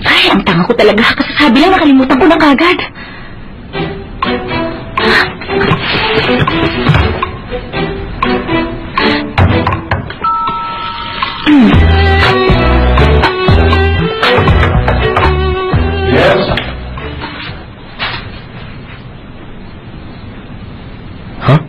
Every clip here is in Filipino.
Ay, ang tanga ko talaga. Kasasabi lang, nakalimutan ko na kagad. Yes? Huh?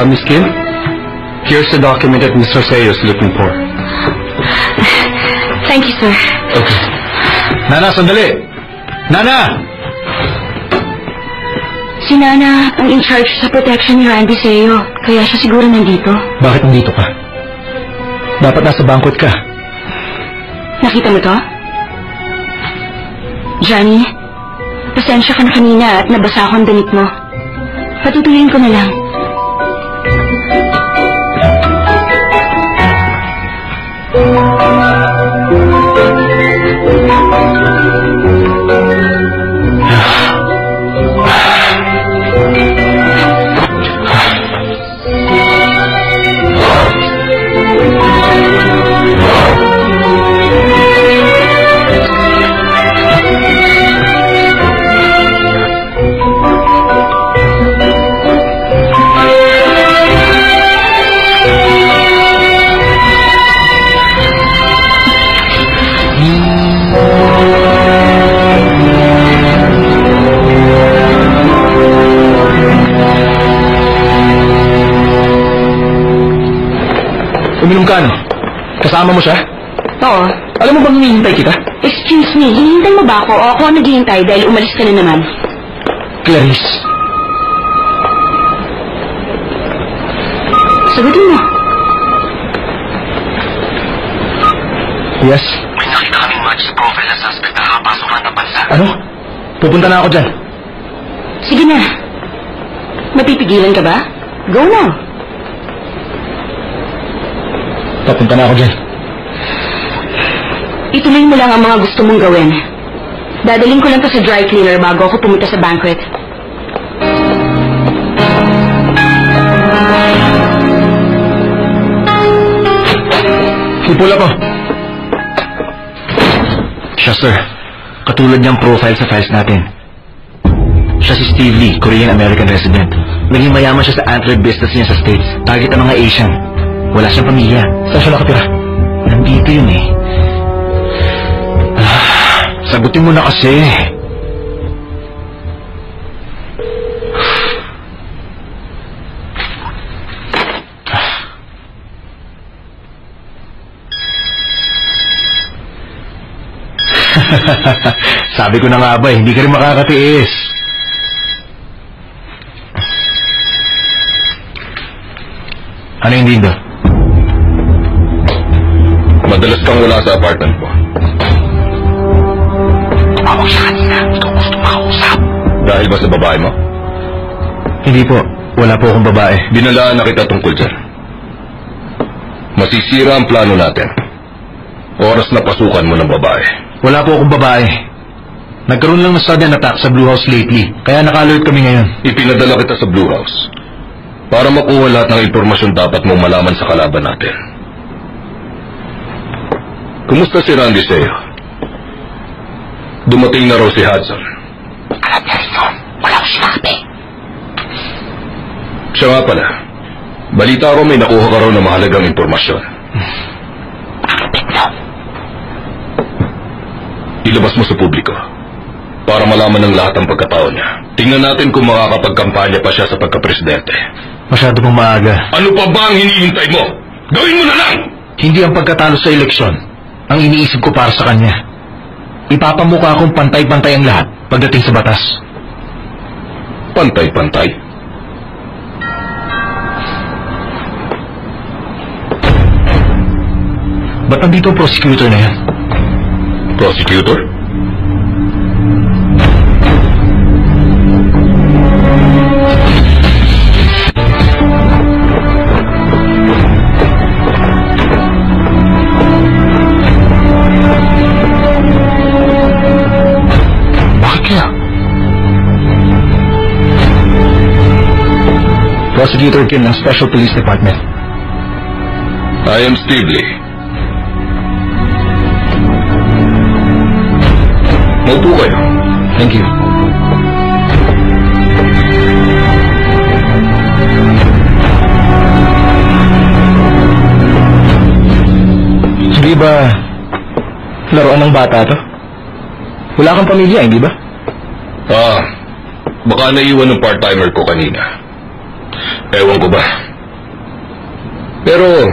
Miss Kim, here's the document that Mr. Seo is looking for. Thank you, sir. Okay. Nana, sandali! Nana! Si Nana ang in charge sa protection ni Randy Seo, kaya siya siguro nandito. Bakit nandito ka? Dapat nasa bangkot ka. Nakita mo to? Johnny, pasensya ka na kanina at nabasa ko ang damit mo. Patutuloyin ko na lang. Uminom ka, no? Kasama mo siya? Oo. Alam mo bang hinihintay kita? Excuse me, hinihintay mo ba ako o ako naghihintay dahil umalis ka na naman? Clarice. Sagutin mo. Yes? May nakita kaming match sa profile na suspect na nakapasok ng bansa. Ano? Pupunta na ako dyan. Sige na. Mapipigilan ka ba? Go now. Papunta na ako dyan. Ituloy mo lang ang mga gusto mong gawin. Dadaling ko lang to sa dry cleaner bago ako pumunta sa banquet. Ipula ko. Siya, sir. Katulad niyang profile sa files natin. Siya si Steve Lee, Korean-American resident. Naging mayaman siya sa antler business niya sa States. Target ang mga Asian. Wala siyang pamilya. Saan siya nakatira? Nandito yun eh. Sagutin mo na kasi. Sabi ko na nga ba, hindi ka rin makakatiis. Ano yung dindo? Madalas kang wala sa apartment ko. Tumawag siya kanina. Ikaw gusto makausap. Dahil ba sa babae mo? Hindi po. Wala po akong babae. Binalaan na kita tungkol dyan. Masisira ang plano natin. Oras na pasukan mo ng babae. Wala po akong babae. Nagkaroon lang ng sudden attack sa Blue House lately. Kaya naka-alert kami ngayon. Ipinadala kita sa Blue House. para makuha lahat ng impormasyon dapat mong malaman sa kalaban natin. Kumusta si Randy sa'yo? Dumating na raw si Hudson. Alam niya rin yun. Wala ko sinabi. Siya nga pala. Balita ko may nakuha ka raw ng mahalagang impormasyon. Bakit no? Ilabas mo sa publiko para malaman ng lahat ang pagkatao niya. Tingnan natin kung makakapagkampanya pa siya sa pagkapresidente. Masyado pang maaga. Ano pa ba ang hinihintay mo? Gawin mo na lang! Hindi ang pagkatalo sa eleksyon ang iniisip ko para sa kanya. Ipapamukha akong pantay-pantay ang lahat pagdating sa batas. Pantay-pantay? Ba't nandito ang prosecutor na yan? Prosecutor? Prosecutor Kim ng Special Police Department. I am Steve Lee. Maupo kayo. Thank you. Hindi ba laruan ng bata to? Wala kang pamilya, hindi ba? Baka naiwan ng part-timer ko kanina. Ewan ko ba. Pero,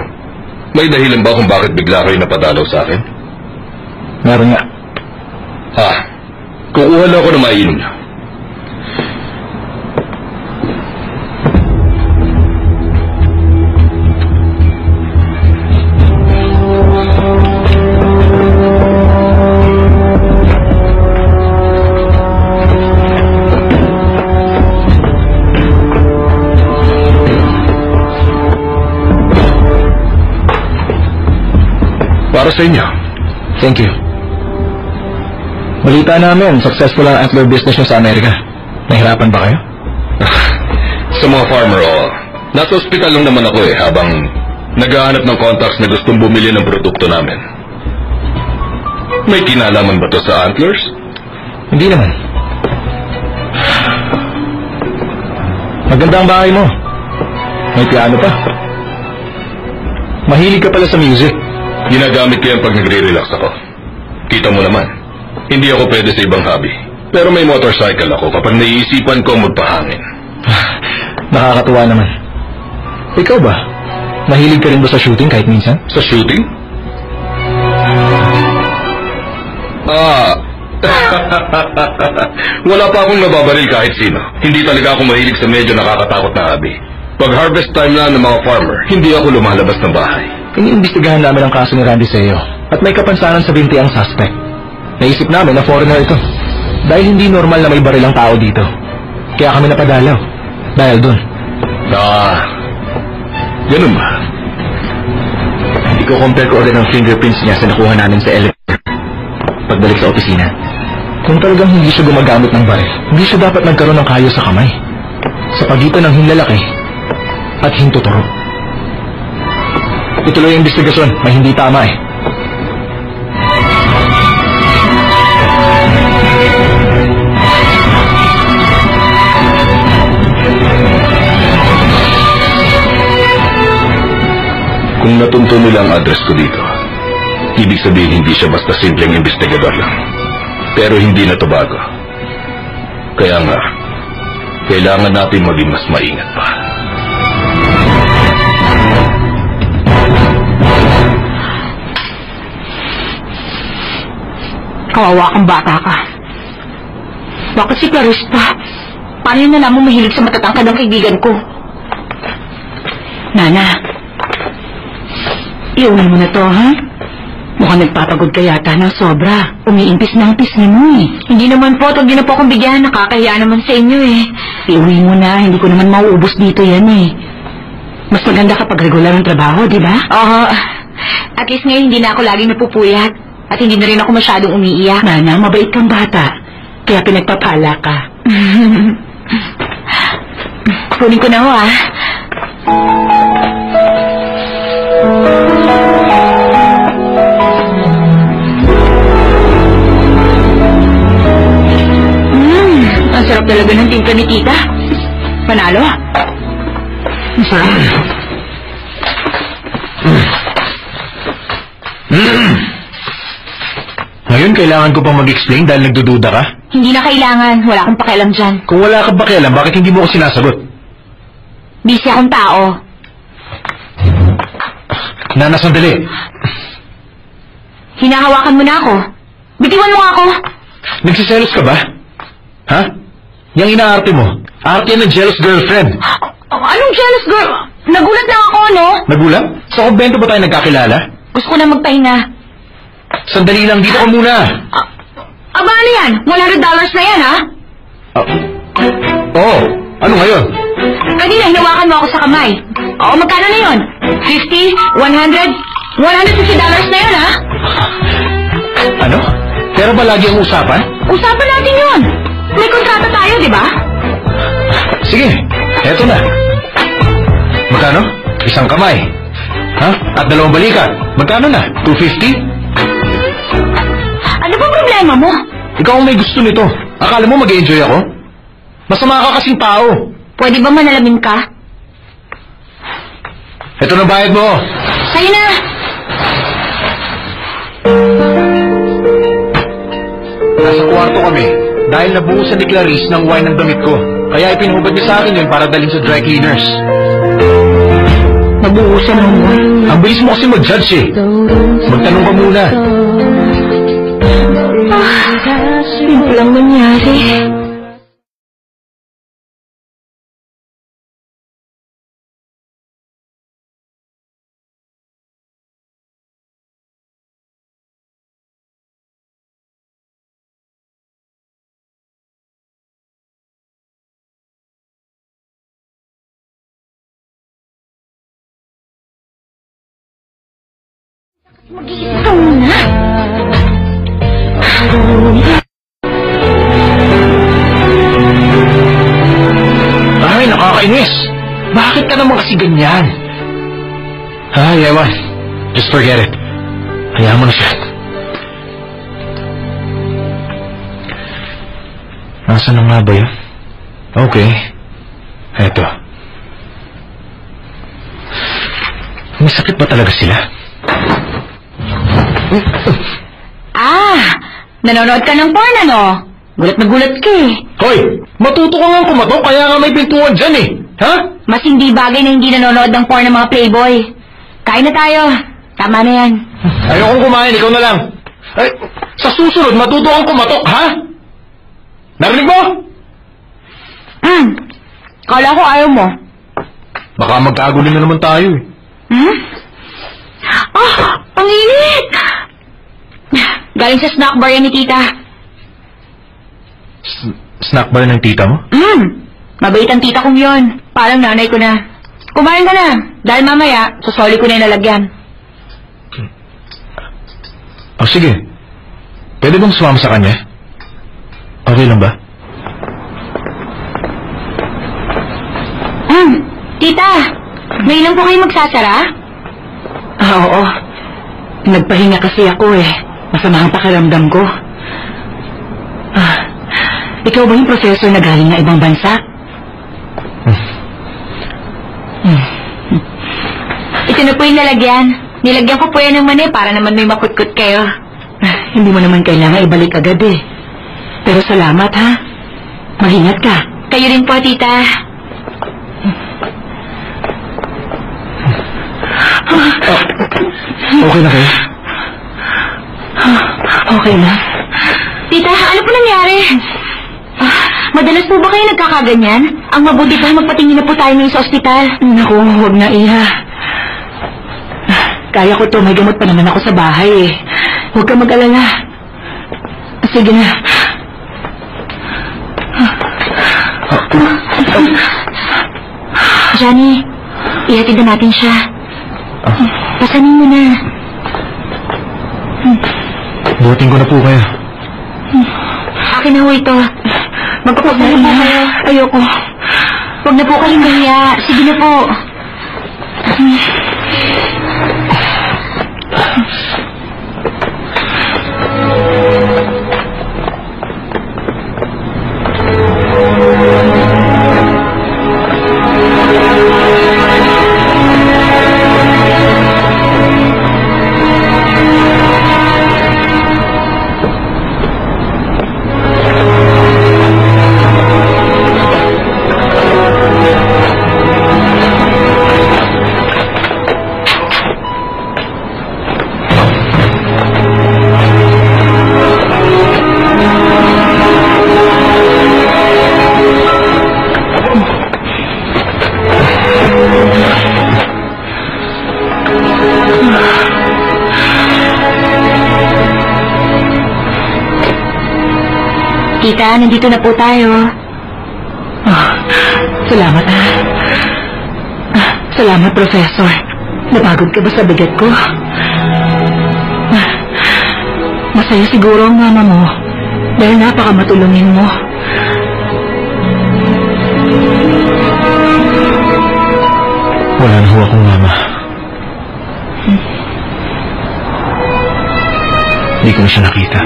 may dahilan ba kung bakit bigla kayo napadalaw sa akin? Meron nga. Kukuha lang ako na mainom niyo. Para sa inyo. Thank you. Balita namin, successful ang antler business nyo sa Amerika. Nahirapan ba kayo? Sa mga farmer, nasa ospital lang naman ako habang naghahanap ng contacts na gustong bumili ng produkto namin. May kinalaman ba to sa antlers? Hindi naman. Maganda ang bahay mo. May piano pa. Mahilig ka pala sa music. Ginagamit ko yan pag nagre-relax ako. Kita mo naman, hindi ako pwede sa ibang hobby. Pero may motorcycle ako kapag naiisipan ko magpahangin. Nakakatuwa naman. Ikaw ba? Mahilig ka rin ba sa shooting kahit minsan? Sa shooting? Wala pa akong nababaril kahit sino. Hindi talaga ako mahilig sa medyo nakakatakot na hobby. Pag harvest time na ng mga farmer, hindi ako lumalabas ng bahay. Iniimbestigahan namin ang kaso ni Randy Seo at may kapansanan sa binti ang suspect. Naisip namin na foreigner ito dahil hindi normal na may baril ang tao dito. Kaya kami napadalaw dahil dun. Ganun ba? Iko-compare ko ulit ang fingerprints niya sa nakuha namin sa elevator pagbalik sa opisina. Kung talagang hindi siya gumagamit ng baril, hindi siya dapat nagkaroon ng kayo sa kamay sa pagitan ng hinlalaki at hintuturo. Ituloy ang investigasyon. May hindi tama eh. Kung natunto nila ang address ko dito, ibig sabihin hindi siya basta simpleng investigador lang. Pero hindi na to bago. Kaya nga, kailangan natin maging mas maingat pa. Kawawa kang bata ka. Bakit si Clarice pa? Paano yun na naman mahilig sa matatangkad ng kaibigan ko? Nana, iuwi mo na to, ha? Mukhang nagpapagod ka yata ng sobra. Umiimpis na ang pisngi mo eh. Hindi naman po, huwag din na po akong bigyan. Nakakahiya naman sa inyo eh. Iuwi mo na, hindi ko naman mauubos dito yan eh. Mas maganda kapag regular ang trabaho, di ba? Oo. At least ngayon hindi na ako laging napupuyat. At hindi na rin ako masyadong umiiyak. Nana, mabait kang bata. Kaya pinagpapala ka. Kunin ko na ho, ah. Ang sarap talaga ng timpla ni tita. Panalo. Ang sarap. Ngayon, kailangan ko pang mag-explain dahil nagdududa ka? Hindi na kailangan. Wala akong pakialam dyan. Kung wala kang pakialam, bakit hindi mo ako sinasagot? Busy akong tao. Nana, sandali. Hinahawakan mo na ako. Bitiwan mo nga ako. Nagsiselos ka ba? Ha? Yang inaarte mo. Arte ng jealous girlfriend. Anong jealous girl? Nagulat lang ako, no? Nagulat? Sa kumbento ba tayo nagkakilala? Gusto ko na magpahinga. Sandali lang, dito ka muna. Aba, ano yan? $100 na yan, ha? Oo. Ano ngayon? Kanina, hinawakan mo ako sa kamay. Oo, magkano na yun? 50? 100? $150 na yun, ha? Ano? Pero ba lagi ang usapan? Usapan natin yun. May kontrata tayo, di ba? Sige, eto na. Magkano? Isang kamay. Ha? At 2 balikat. Magkano na? 250? Ano ba problema mo? Ikaw ang may gusto nito. Akala mo mag-enjoy ako? Masama ka kasing tao. Pwede ba manalamin ka? Ito na bayad mo. Sa'yo na! Nasa kwarto kami dahil nabuhusan ni Clarice ng wine ng damit ko. Kaya ipinubad niya sa akin yun para dalhin sa dry cleaners. Nabuhusan ng wine? Ang bilis mo kasi mag-judge eh. Magtanong ka muna. Hindi lang nangyari. Mag-iisip ka muna. Ay, nakakainis. Bakit ka naman kasi ganyan? Ay, ewan. Just forget it. Hayaan mo na siya. Nasaan na nga ba yun? Okay. Eto. May sakit ba talaga sila? Nanonood ka ng porn, ano? Gulat na gulat ka eh. Hoy! Matuto ka nga kumato, kaya nga may pintuan dyan eh. Ha? Mas hindi bagay na hindi nanonood ng porn ng mga playboy. Kain na tayo. Tama na yan. Ayokong kumain, ikaw na lang. Ay, sa susunod, matuto kang kumatok, ha? Narinig mo? Kala ko ayaw mo. Baka magkagulo na naman tayo eh. Ang init! Galing sa snack bar yan ni tita. Snack bar ng tita mo? Mabait ang tita kong yun. Parang nanay ko na. Kumain ka na. Dahil mamaya, susoli ko na yung lalagyan. Oh, sige. Pwede bang sumama sa kanya? Okay lang ba? Tita, ngayon lang po kayo magsasara? Oo. Nagpahinga kasi ako eh. Masama ang pakiramdam ko. Ikaw ba yung professor na galing na ibang bansa? Ito na po yung lalagyan. Nilagyan ko po yan ng mani para naman may makutkot kayo. Hindi mo naman kailangan ibalik agad eh. Pero salamat ha. Mag-ingat ka. Kayo rin po, tita. Okay na kayo? Okay na. Tita, ano po nangyari? Madalas po ba kayo nagkakaganyan? Ang mabuti pa magpatingin na po tayo ngayon sa ospital. Naku, huwag na iha. Kaya ko to, may gamot pa naman ako sa bahay eh. Huwag ka mag-alala. Sige na. Johnny, ihatid na natin siya. Pasanin mo na. Buhatin ko na po kayo. Akin na ho ito. Magpapag na po kayo. Ayoko. Huwag na po kayong mahiya. Sige na po. Tita, nandito na po tayo. Salamat Salamat, Professor. Napagod ka ba sa bigat ko? Masaya siguro ang mama mo dahil napakamatulungin mo. Wala na ho akong mama. Hindi ko na siya nakita.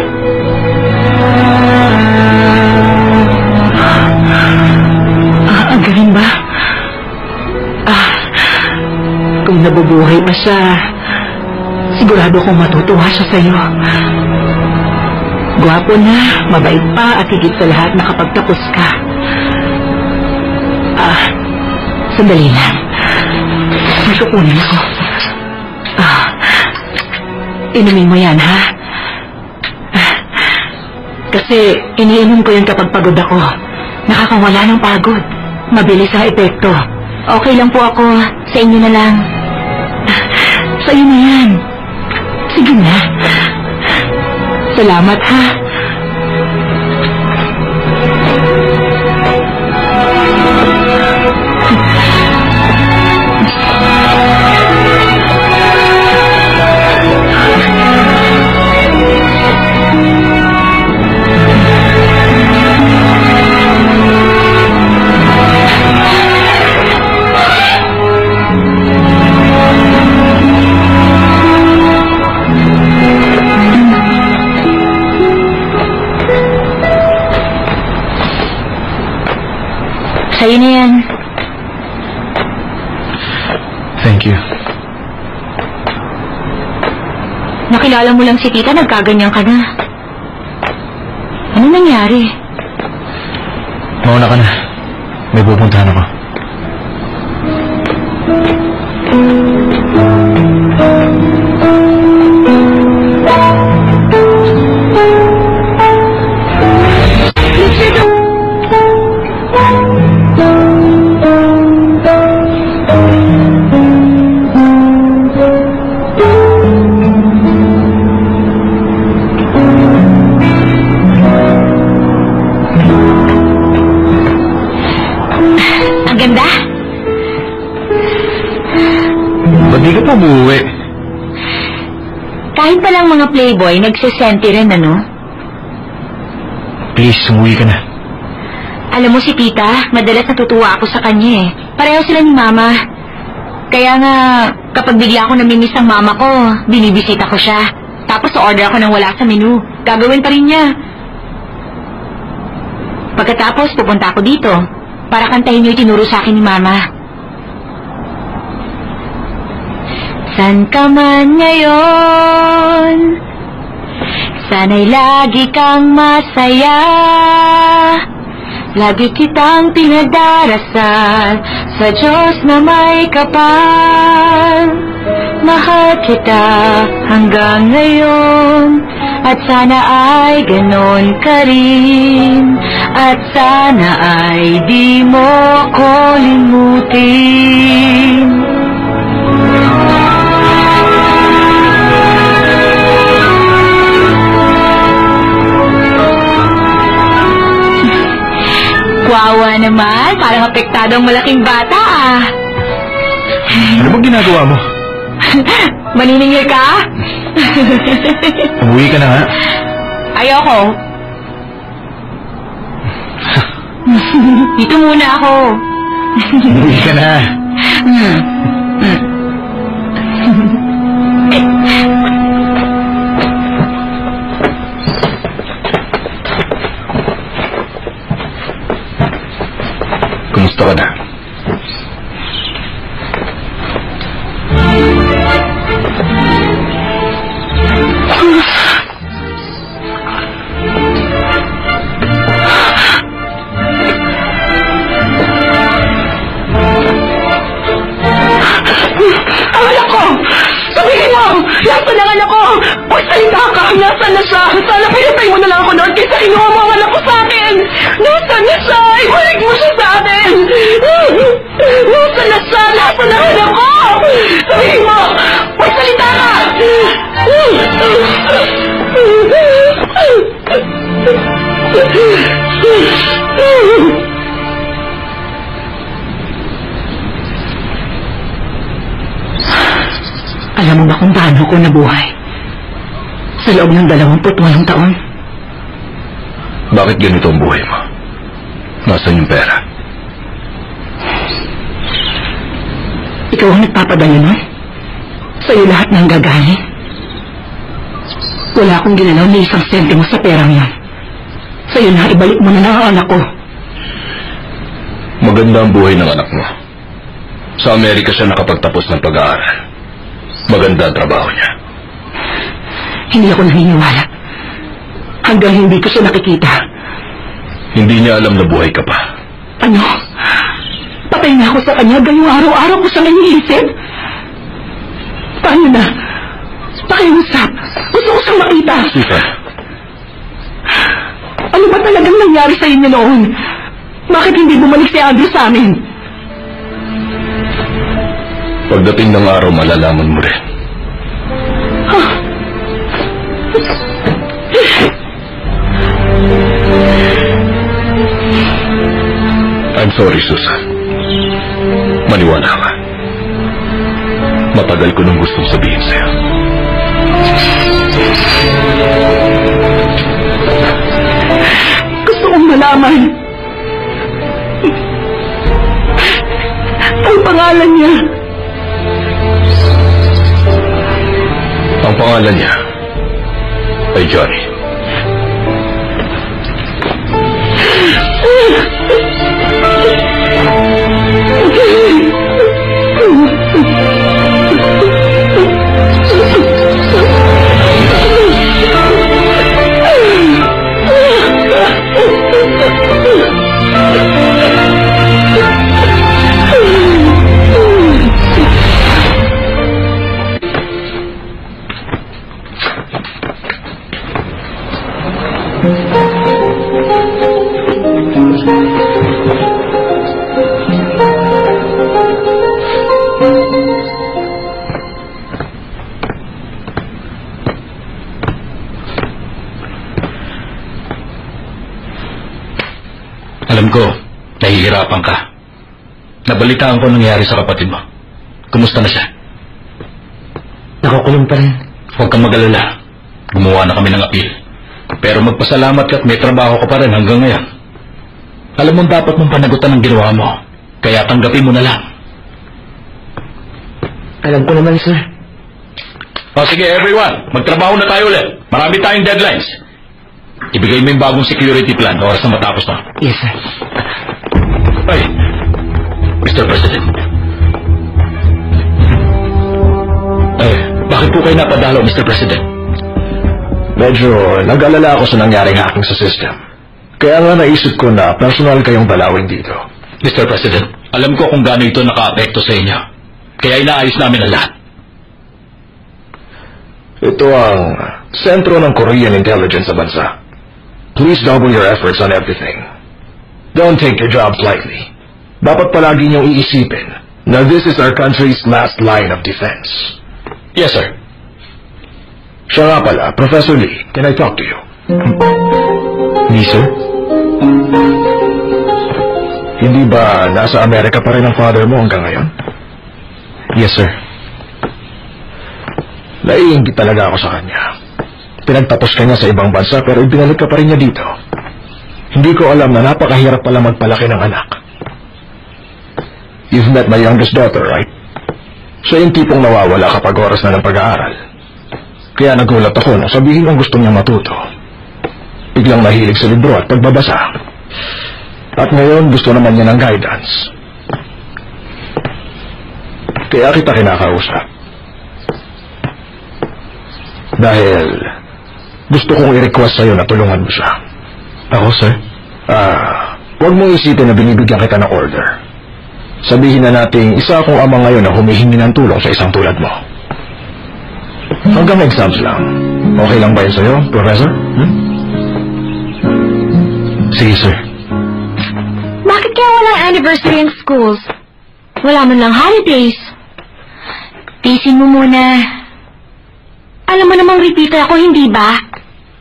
Ang galing ba? Kung nabubuhay pa siya, sigurado kong matutuwa siya sa'yo. Gwapo na, mabait pa, at higit sa lahat nakapagtapos ka. Sandali lang. May kukunin ako. Inumin mo yan, ha? Kasi iniinom ko yan kapag pagod ako. Nakakawala ng pagod. Mabilis ang epekto. Okay lang po ako. Sa inyo na lang. Sa'yo na yan. Sige na. Salamat, ha? Sa'yo na yan. Thank you. Nakilala mo lang si tita, nagkaganyan ka na. Ano nangyari? Mauna ka na. May pupuntahan ako. Ba't di ka pa umuwi? Kahit palang mga playboy, nagsisenti rin, ano? Please, umuwi ka na. Alam mo si tita, madalas natutuwa ako sa kanya eh. Pareho sila ni mama. Kaya nga, kapag bigla ako namimiss ang mama ko, binibisita ko siya. Tapos order ako ng wala sa menu. Gagawin pa rin niya. Pagkatapos, pupunta ako dito para kantahin niyo yung tinuro sa akin ni mama. San ka man ngayon, sana'y lagi kang masaya. Lagi kitang pinagdarasal sa Diyos na may kapal. Mahal kita hanggang ngayon, at sana ay ganon ka rin. At sana ay di mo ko limutin. Wawa naman, parang apektado ang malaking bata ah. Ano bang ginagawa mo? Maniningil ka? Umuwi ka na nga. Ayoko. Dito muna ako. Umuwi ka na. Nasaan na siya? Sana pinatay mo na lang ako noon kaysa kinuha mo ang anak ko sa akin! Nasaan na siya? Ibalik mo siya sa akin! Nasaan na siya? Nasaan na anak ko? Sabihin mo! Magsalita ka! Alam mo ba kung paano ko nabuhay? Sa loob ng 28 taon. Bakit ganito ang buhay mo? Nasaan yung pera? Ikaw ang nagpapadala nun? Sa'yo lahat ng gagaling. Wala akong ginalaw ni isang sentimo sa perang yan. Sa'yo na, ibalik mo na lang ang anak ko. Maganda ang buhay ng anak mo. Sa Amerika siya nakapagtapos ng pag-aaral. Maganda ang trabaho niya. Hindi ako naniniwala. Hanggang hindi ko siya nakikita. Hindi niya alam na buhay ka pa. Ano? Patay na ako sa kanya, gayong araw-araw ko siyang iniisip. Paano na? Pakiusap. Gusto ko siyang makita. Stephen. Ano ba talagang nangyari sa inyo noon? Bakit hindi bumalik si Andrew sa amin? Pagdating ng araw, malalaman mo rin. I'm sorry, Susan. Maniwala ka. Matagal ko nang gustong sabihin sa'yo. Gusto kong malaman. Ang pangalan niya. Ang pangalan niya ay Johnny. Alam ko, nahihirapan ka. Nabalitaan ko nangyari sa kapatid mo. Kumusta na siya? Nakakulong pa rin. Huwag kang mag-alala. Gumawa na kami ng appeal. Pero magpasalamat ka at may trabaho ka pa rin hanggang ngayon. Alam mo dapat mong panagutan ang ginawa mo. Kaya tanggapin mo na lang. Alam ko naman, sir. O sige, everyone. Magtrabaho na tayo ulit. Marami tayong deadlines. Ibigay mo yung bagong security plan oras na matapos na. Yes, sir. Ay, Mr. President. Ay, bakit po kayo napadalo, Mr. President? Medyo nag-alala ako sa nangyaring hacking sa system. Kaya nga naisip ko na personal kayong dalawin dito. Mr. President, alam ko kung gaano ito naka-apekto sa inyo. Kaya inaayos namin ang lahat. Ito ang sentro ng Korean intelligence sa bansa. Please double your efforts on everything. Don't take your jobs lightly. Dapat palagi niyong iisipin na this is our country's last line of defense. Yes, sir. Siya nga pala, Professor Lee, can I talk to you? Me, sir? Hindi ba nasa Amerika pa rin ang father mo hanggang ngayon? Yes, sir. Naiingit talaga ako sa kanya. Pinagtapos ka niya sa ibang bansa pero ibinalik ka pa rin niya dito. Hindi ko alam na napakahirap pala magpalaki ng anak. You've met my youngest daughter, right? Siya yung tipong nawawala kapag oras na ng pag-aaral. Kaya nagulat ako nung sabihin ang gusto niya matuto. Biglang nahilig sa libro at pagbabasa. At ngayon gusto naman niya ng guidance. Kaya kita kinakausap. Dahil gusto kong i-request sa'yo na tulungan mo siya. Ako, sir? Huwag mong isipin na binibigyan kita ng order. Sabihin na nating isa akong ama ngayon na humihingi ng tulong sa isang tulad mo. Hanggang exams lang. Okay lang ba yun sa'yo, Professor? Sige, sir. Bakit kaya walang anniversary in schools? Wala man lang holidays. Tisin mo muna. Alam mo namang repeater ako, hindi ba?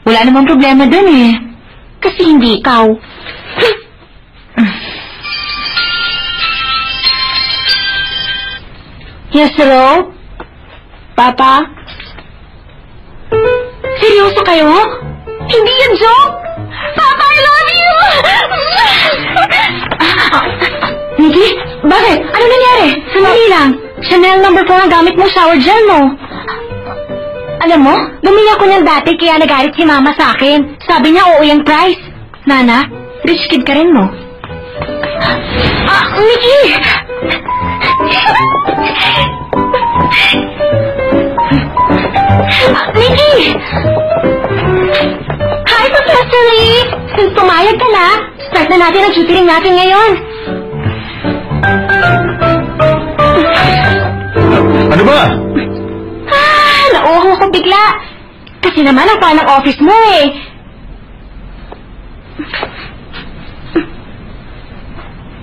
Wala namang problema dun eh. Kasi hindi ikaw. Yes, hello? Papa? Seryoso kayo? Hindi yan joke? Papa, I love you! Nikki, bakit? Ano nangyari? Sandali lang. Chanel No. 4 ang gamit mo, shower gel mo. Alam mo, bumili ako niyan dati kaya nagalit si Mama sa akin. Sabi niya oo yung price. Nana, rich kid ka rin mo. Nikki! Nikki! Hi, Professor Lee! Since pumayag ka na, start na natin ang tutoring natin ngayon. Ano ba? Nauuhaw ako bigla. Kasi naman ang panang office mo eh.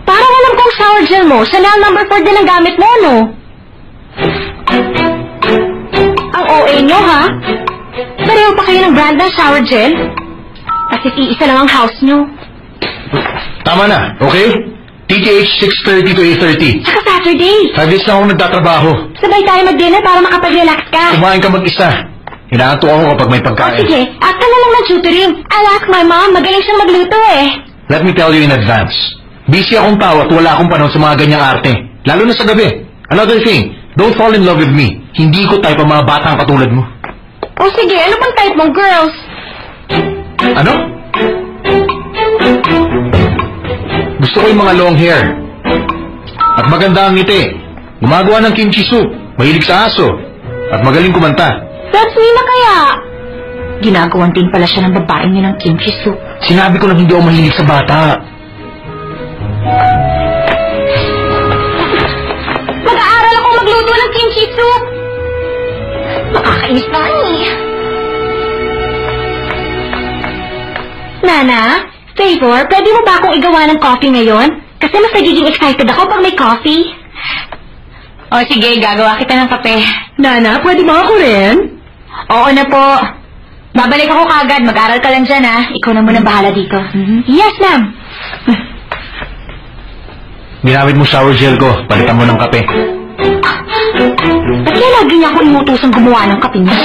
Parang alam kong shower gel mo, Chanel No. 4 din ang gamit mo, no? Ang OA nyo, ha? Pareho pa kayo ng brand ng shower gel? Kasi iisa lang ang house nyo. Tama na, okay? TTH 6:30 to 8:30. Saka Saturday. 5 days na ako nagtatrabaho. Sabay tayo mag-dinner para makapag-relax ka. Kumain ka mag-isa. Hinahanto ako kapag may O pagkain. sige, akta na lang ng tutoring. I'll ask my mom, magaling siyang magluto eh. Let me tell you in advance. Busy akong tao at wala akong panahon sa mga ganyang arte. Lalo na sa gabi. Another thing, don't fall in love with me. Hindi ko type ang mga batang katulad mo. O sige, ano bang type mong girls? Ano? Gusto ko yung mga long hair. At maganda ang ngiti. Gumagawa ng kimchi soup. Mahilig sa aso. At magaling kumanta. That's me na kaya. Ginagawan din pala siya ng babae niya ng kimchi soup. Sinabi ko na hindi ako mahilig sa bata. Mag-aaral ako magluto ng kimchi soup. Makakainis naman eh. Nana, favor, pwede mo ba akong igawa ng coffee ngayon? Kasi mas nagiging excited ako pag may coffee. O sige, gagawa kita ng kape. Nana, pwede ba ako rin? Oo na po. Babalik ako kagad. Mag-aral ka lang dyan, ha? Ikaw na muna bahala dito. Yes, ma'am. Ginamit mo shower gel ko. Palitan mo ng kape. Ba't kaya lagi niya ako inutusang gumawa ng kape niya?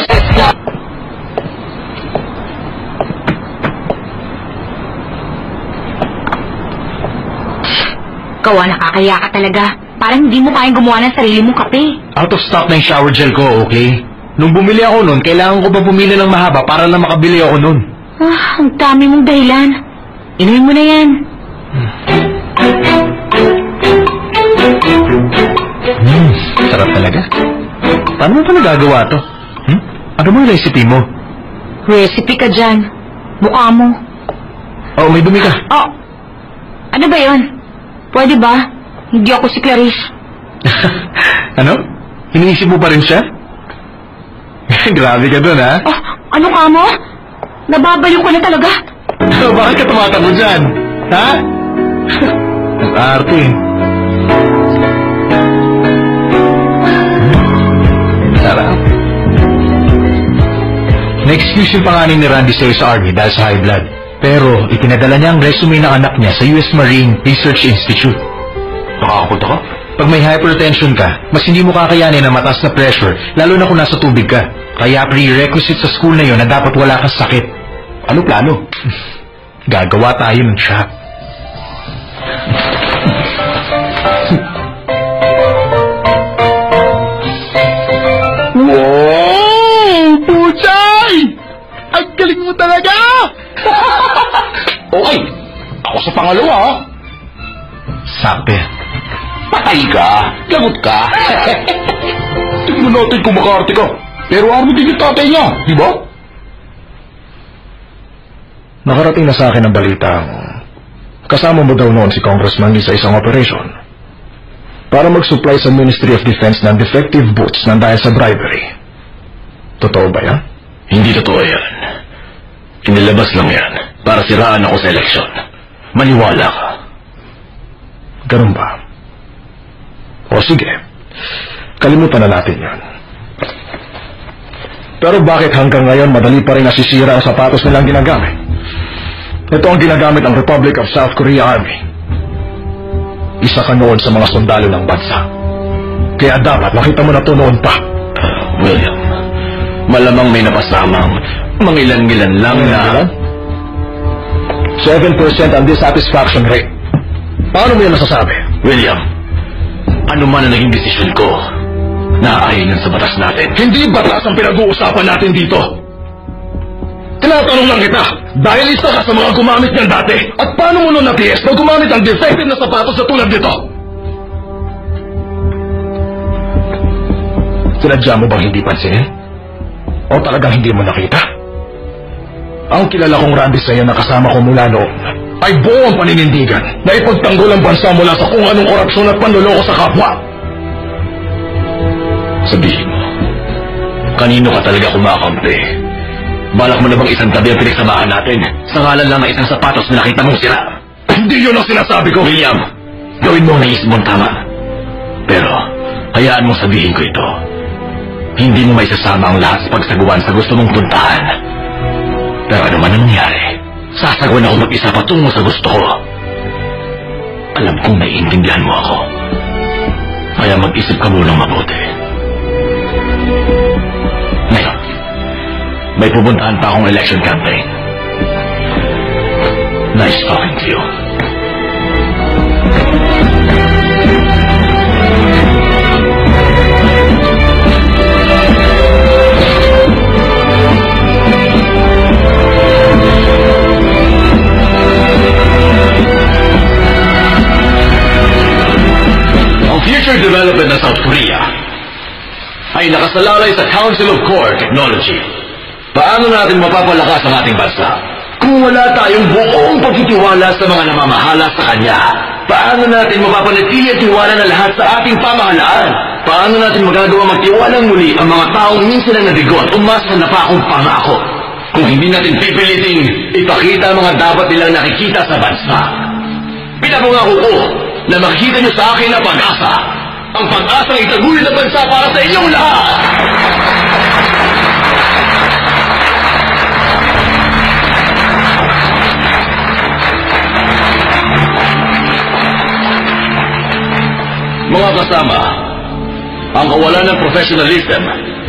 Kawa, nakakaya ka talaga. Parang hindi mo kayang gumawa ng sarili mong kape. Out of stock na yung shower gel ko, okay? Nung bumili ako nun, kailangan ko pa bumili ng mahaba para lang makabili ako nun. Ang dami mong dahilan. Inumin mo na yan. Sarap talaga. Paano mo pa nagagawa to? Ano mo yung recipe mo? Recipe ka dyan. Mukha mo. Oh, may dumi ka. Oh, ano ba yun? Pwede ba? Hindi ako si Clarice. Ano? Iniisip mo pa rin siya? Grabe ka dun, ha? Oh, ano ka mo? Nababaliw ko na talaga. Bakit ka tumatakbo dyan? Ha? Ang arte eh. Sarap. Na-excuse yung panganin ni Randy sa'yo sa army dahil sa high blood. Pero ipinadala niya ang resume ng anak niya sa US Marine Research Institute. Nakakapunta ka? Pag may hypertension ka, mas hindi mo kakayanin ang mataas na pressure, lalo na kung nasa tubig ka. Kaya prerequisite sa school na yon na dapat wala kang sakit. Ano plano? Gagawa tayo ng shop. Wow! Puchay! Ang galing mo talaga! Okay, ako sa pangalawa, ha? Sakpe. Patay ka! Lagot ka! Tignan natin kung makaarte ka. Pero armo din yung tatay niya, di ba? Nakarating na sa akin ang balitang kasama mo daw noon si Congressman Lee sa isang operation para mag-supply sa Ministry of Defense ng defective boots nang dahil sa bribery. Totoo ba yan? Hindi totoo yan. Inilabas lang yan para siraan ako sa eleksyon. Maniwala ka. Ganun ba? O sige, kalimutan na natin yan. Pero bakit hanggang ngayon madali pa rin nasisira ang sapatos nilang ginagamit? Ito ang ginagamit ng Republic of South Korea Army. Isa ka noon sa mga sundalo ng bansa. Kaya dapat makita mo na ito noon pa. William, malamang may napasamang mangilan-ngilan lang na... 7% ang dissatisfaction rate. Paano mo yan masasabi? William, ano man ang naging desisyon ko, naaayon yan sa batas natin. Hindi batas ang pinag-uusapan natin dito. Tinatanong lang kita, dahil isa ka sa mga gumamit niyan dati. At paano mo nun natiyes na gumamit ang defective na sapatos na tulad nito? Sinadya mo bang hindi pansinin? O talagang hindi mo nakita? Ang kilala kong Randy sa'yo na kasama ko mula noon ay buong paninindigan na ipagtanggol ang bansa mula sa kung anong korupsyon at panloloko sa kapwa. Sabihin mo, kanino ka talaga kumakampi? Balak mo na bang isang tabi ang pinagsamahan natin sa ngalan lang ng isang sapatos na nakita mong sira? Hindi yun ang sinasabi ko! William, gawin mo ang naisip mong tama. Pero, hayaan mong sabihin ko ito. Hindi mo maisasama ang lahat sa pagsagwan sa gusto mong puntahan. Pero ano man ang nangyari, sasagwan ako mag-isa patungo sa gusto ko. Alam kong naiintindihan mo ako. Kaya mag-isip ka munang mabuti. Ngayon, may pupuntahan pa akong election campaign. Nice talking to you. Ang future development ng South Korea ay nakasalalay sa Council of Core Technology. Paano natin mapapalakas ang ating bansa kung wala tayong buong pagtitiwala sa mga namamahala sa kanya? Paano natin mapapanatili at tiwala na lahat sa ating pamahalaan? Paano natin magagawa magtiwalang muli ang mga taong minsan na nabigot o mas na pa akong pangako? Kung hindi natin pipiliting ipakita ang mga dapat nilang nakikita sa bansa. Pinapangako ko na makikita niyo sa akin ang pag-asa. Ang pag-asang itaguyod ang bansa para sa inyong lahat! Mga kasama, ang kawalan ng professionalism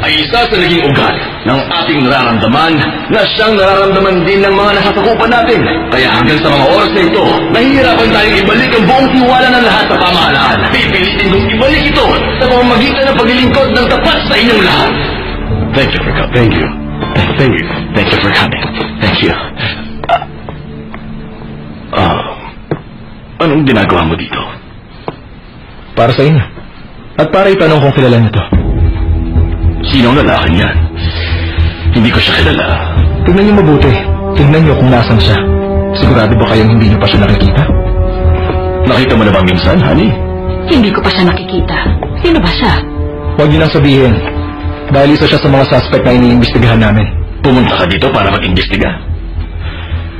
ay isa sa naging ugat ng ating nararamdaman na siyang nararamdaman din ng mga nasasakupan natin. Kaya hanggang sa mga oras na ito, nahihirapan tayong ibalik ang buong tiwala ng lahat sa pamahalaan. Pipilitin kong ibalik ito sa pamamagitan ng paglilingkod ng tapat sa inyong lahat. Thank you for coming. Thank you. Thank you. Thank you for coming. Thank you. Anong ginagawa mo dito? Para sa inyo. At para itanong kung kilala niyo to. Sino ang lalaking yan? Hindi ko siya kilala. Tignan niyo mabuti. Tignan niyo kung nasan siya. Sigurado ba kayong hindi niyo pa siya nakikita? Nakita mo na ba minsan, honey? Hindi ko pa siya nakikita. Sino ba siya? Huwag niyo nang sabihin. Dahil isa siya sa mga suspect na iniimbestigahan namin. Pumunta ka dito para mag-imbestiga.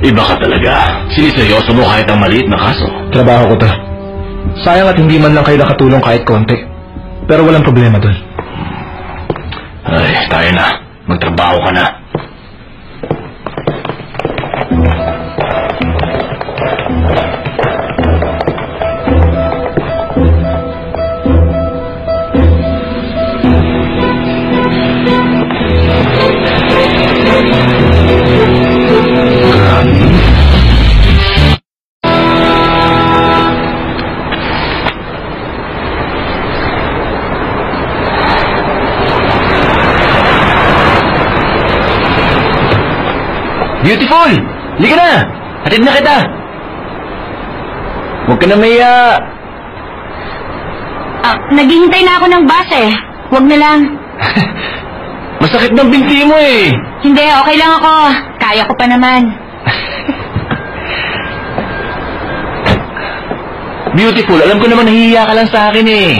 Iba ka talaga. Siniseryoso mo kahit ang maliit na kaso. Trabaho ko to. Sayang at hindi man lang kayo nakatulong kahit konti. Pero walang problema dun. Ay, tayo na. Magtrabaho ka na. Beautiful! Halika na! Hatid na kita! Huwag ka na maya! Naghihintay na ako ng bus eh. Huwag na lang. Masakit ng binti mo eh! Hindi, okay lang ako. Kaya ko pa naman. Beautiful, alam ko naman nahihiya ka lang sa akin eh.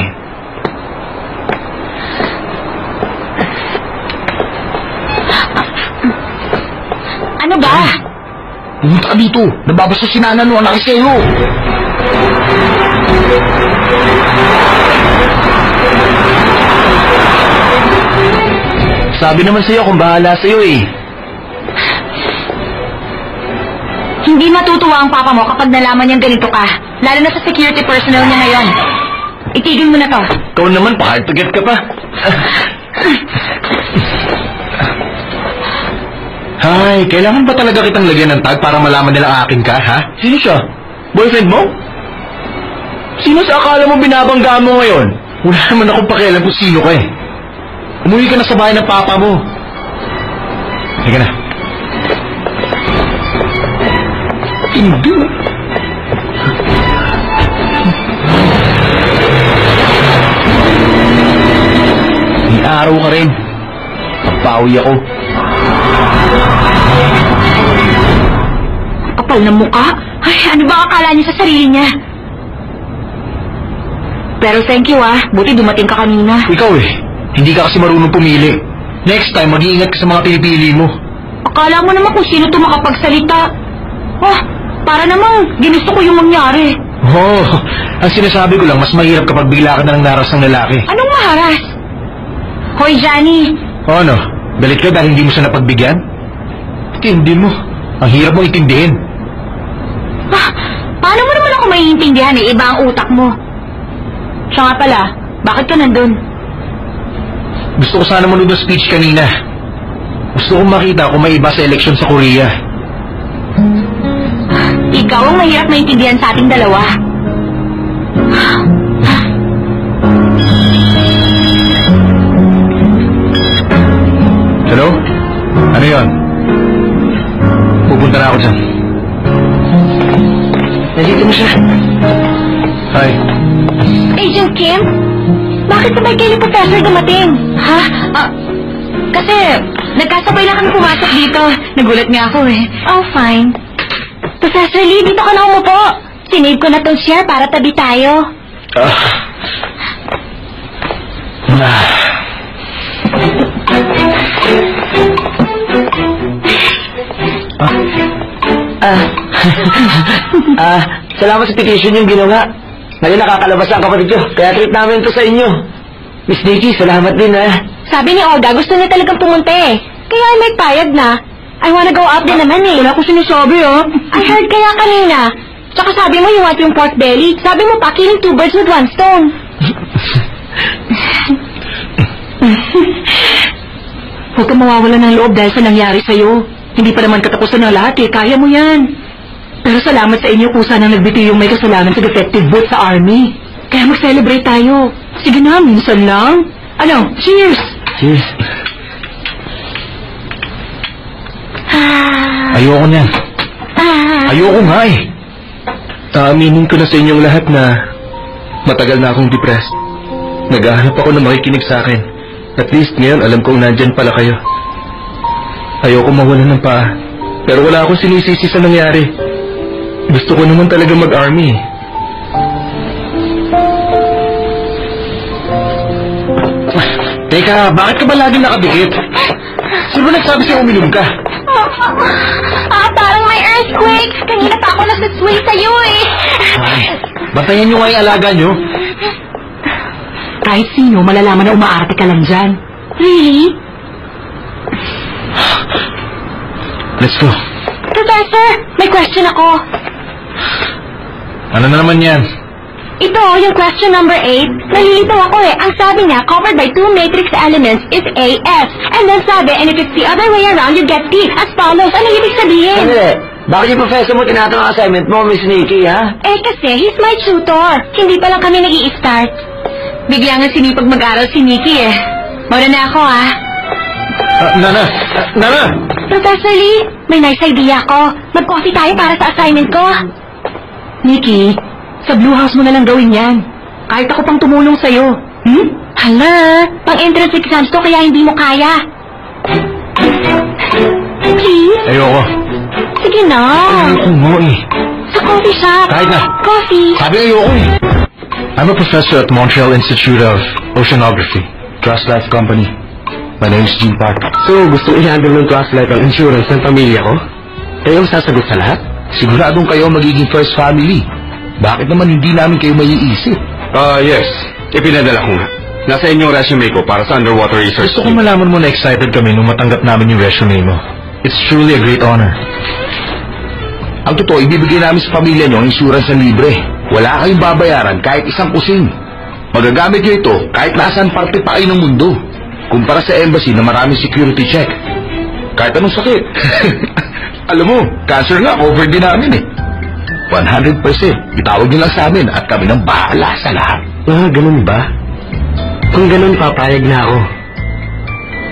ba? Pumunta ka dito. Nababasa si Nana no, ang laki sa'yo. Sabi naman sa'yo kung bahala sa'yo eh. Hindi matutuwa ang papa mo kapag nalaman niyang ganito ka. Lalo na sa security personnel niya ngayon. Itigil mo na to. Ikaw naman, pa-hard to get ka pa. Hay, kailangan ba talaga kitang lagyan ng tag para malaman nila akin ka, ha? Sino siya? Boyfriend mo? Sino sa akala mo binabangga mo ngayon? Wala naman akong pakialam kung sino ka eh. Umuwi ka na sa bahay ng papa mo. Sige na. Hindi. May araw ka rin. Pagpawi ako. Kapal na mukha. Ay, ano ba akala niya sa sarili niya? Pero thank you buti dumating ka kanina. Ikaw eh, hindi ka kasi marunong pumili. Next time, mag-iingat ka sa mga pinipili mo. Akala mo naman kung sino ito makapagsalita. Para namang ginusto ko yung mangyari. Ang sinasabi ko lang, mas mahirap kapag bigla ka na ng naras ng lalaki. Anong maharas? Hoy, Johnny. Ano? Galit ka dahil hindi mo siya napagbigyan? Hindi mo. Ang hirap mo itindihin. Paano mo naman ako maiintindihan Iba ang utak mo. Siya nga pala, bakit ka nandun? Gusto ko sana manood ng speech kanina. Gusto kong makita kung may iba sa eleksyon sa Korea. Ikaw ang mahirap maintindihan sa ating dalawa. Hello? Ano yon? Pupunta na ako dyan. Nandito mo siya. Hi. Agent Kim? Bakit sabay kayo ni Professor dumating? Kasi nagkasabay lang kami pumasok dito. Nagulat nga ako eh. Oh, fine. Professor Lee, dito ka na umupo. Sinave ko na tong chair para tabi tayo. Salamat sa petition yung ginawa. Ngayon nakakalabas ang kapatid ko, kaya treat namin to sa inyo. Miss Nikki, salamat din Sabi ni Olga, gusto niya talagang pumunta eh. Kaya may payag na. I wanna go out din naman eh. Wala ko sinasabi I heard kaya kanina. Tsaka sabi mo you want yung pork belly. Sabi mo pa, killing 2 birds with 1 stone. Huwag kang mawawala ng loob dahil sa nangyari sa'yo. Hindi pa naman katapusan ng lahat Kaya mo yan. Pero salamat sa inyo kung sana nagbiti yung may kasalanan sa defective vote sa army. Kaya mag-celebrate tayo. Sige na, minsan lang. Ano? Cheers! Cheers. Ayoko niyan. Ayoko nga eh. Aaminin ko na sa inyong lahat na matagal na akong depressed. Naghahanap ako na makikinig sa akin. At least ngayon alam kong nandyan pala kayo. Ayoko mawalan ng paa. Pero wala akong sinisisi sa nangyari. Gusto ko naman talaga mag-army. Teka, bakit ka ba laging nakadikit? Sino ba nagsabi sa'yo uminom ka? Parang may earthquake. Kanina pa ako nasa-sway sa'yo eh. Ay, bantayan niyo nga yung alaga niyo. Kahit sino, malalaman na umaarte ka lang dyan. Really? Let's go. Professor, may question ako. Ano na naman yan? Ito, yung question number 8. Nalilito ako Ang sabi niya, covered by 2 matrix elements is AS. And then sabi, and if it's the other way around, you get P. As follows. Ano ibig sabihin? Bakit yung professor mo tinatanong ang assignment mo, Miss Nikki, ha? Kasi he's my tutor. Hindi pa lang kami nag-i-start. Bigla nga sinipag mag-aral si Nikki Mauna na ako, Nana! Professor Lee, may nice idea ko. Mag-coffee tayo para sa assignment ko. Nikki, sa Blue House mo na lang gawin yan. Kahit ako pang tumulong sa'yo. Hala, pang-entrance exams to kaya hindi mo kaya. Please? Ayoko. Sige na. Ayoko mo Sa coffee shop. Kahit na. Coffee. Sabi ayoko I'm a professor at Montreal Institute of Oceanography, Trust Life Company. My name is Gene Park. So, gusto i-handle ng Trust Life ang insurance ng pamilya ko? Kayo ang sasagot sa lahat? Siguradong kayo ang magiging first family. Bakit naman hindi namin kayo maiisip? Yes. Ipinadala ko nga. Nasa inyong resume ko para sa underwater research. Gusto ko malaman mo na excited kami nung matanggap namin yung resume mo. It's truly a great honor. Ang totoo, ibibigay namin sa pamilya nyo ang insurance na libre. Wala kayong babayaran kahit isang kusing. Magagamit nyo ito kahit nasaan parte pa kayo ng mundo. Kumpara sa embassy na maraming security check. Kahit anong sakit. Alam mo, cancer nga, covered din namin eh. 100%. Itawag nyo lang sa amin at kami nang bahala sa lahat. Ganun ba? Kung ganun, papayag na ako.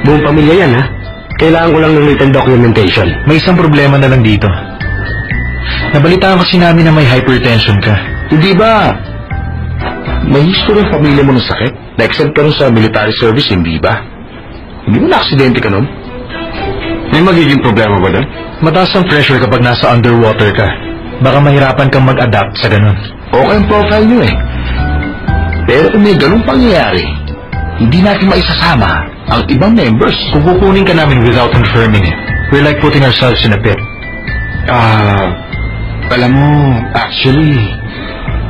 Buong pamilya yan, ha? Kailangan ko lang ng written documentation. May isang problema na lang dito. Nabalitaan kasi namin na may hypertension ka. Hindi ba? May history ang pamilya mo ng sakit? Na-exempt ka nun sa military service, hindi ba? Hindi mo na-aksidente ka nun? May magiging problema ba doon? Mataas ang pressure kapag nasa underwater ka. Baka mahirapan kang mag-adapt sa ganun. Okay ang profile nyo eh. Pero kung may ganung pangyayari, hindi natin maisasama ang ibang members. Kung kukunin ka namin without confirming it, we're like putting ourselves in a pit. Alam mo, actually,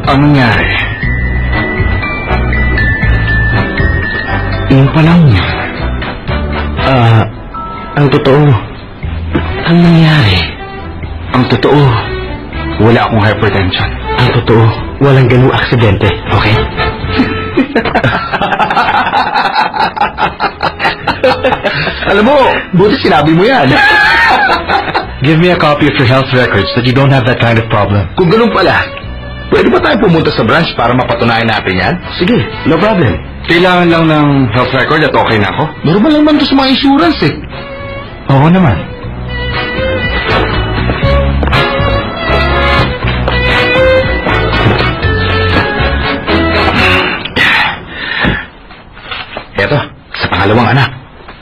ang nangyari? Yung palang, ang totoo, ang nangyari. Ang totoo, wala akong hypertension. Ang totoo, walang ganung aksidente, okay? Alam mo, buti sinabi mo yan. Give me a copy of your health records that you don't have that kind of problem. Kung ganun pala, pwede ba tayo pumunta sa branch para mapatunayan natin yan? Sige, no problem. Kailangan lang ng health record at okay na ako. Normal lang man to sa mga insurance eh. Oo naman. Eto, sa pangalawang anak.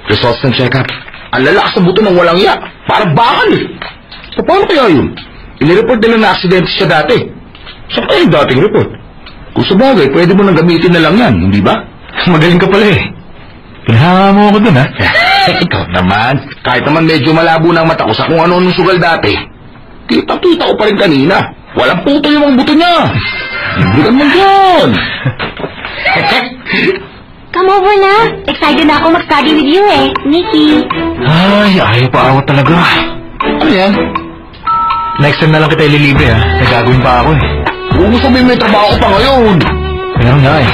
Results ng check-up. Ang lalakas sa buto ng walang iya. Parang bakal eh. So paano kaya yun? Inireport nila na aksidente siya dati. Saan kaya yung dating report? Kung sa bagay, pwede mo nang gamitin na lang yan, hindi ba? Magaling ka pala eh. Pinahanga mo ako dun ha. Ikaw naman. Kahit naman medyo malabo ng mata ko sa kung ano-anong sugal dati. Kita-kita ko pa rin kanina. Walang puto yung mga buto niya. Hindi ka naman yun. Come over na. Excited na ako mag-study with you eh, Nikki. Ay, ayaw pa awat talaga. Ano yan? Next time na lang kita ililibre ha. Nagagawin pa ako eh. Huwag mo sabihin may trabaho ko pa ngayon. Meron nga eh.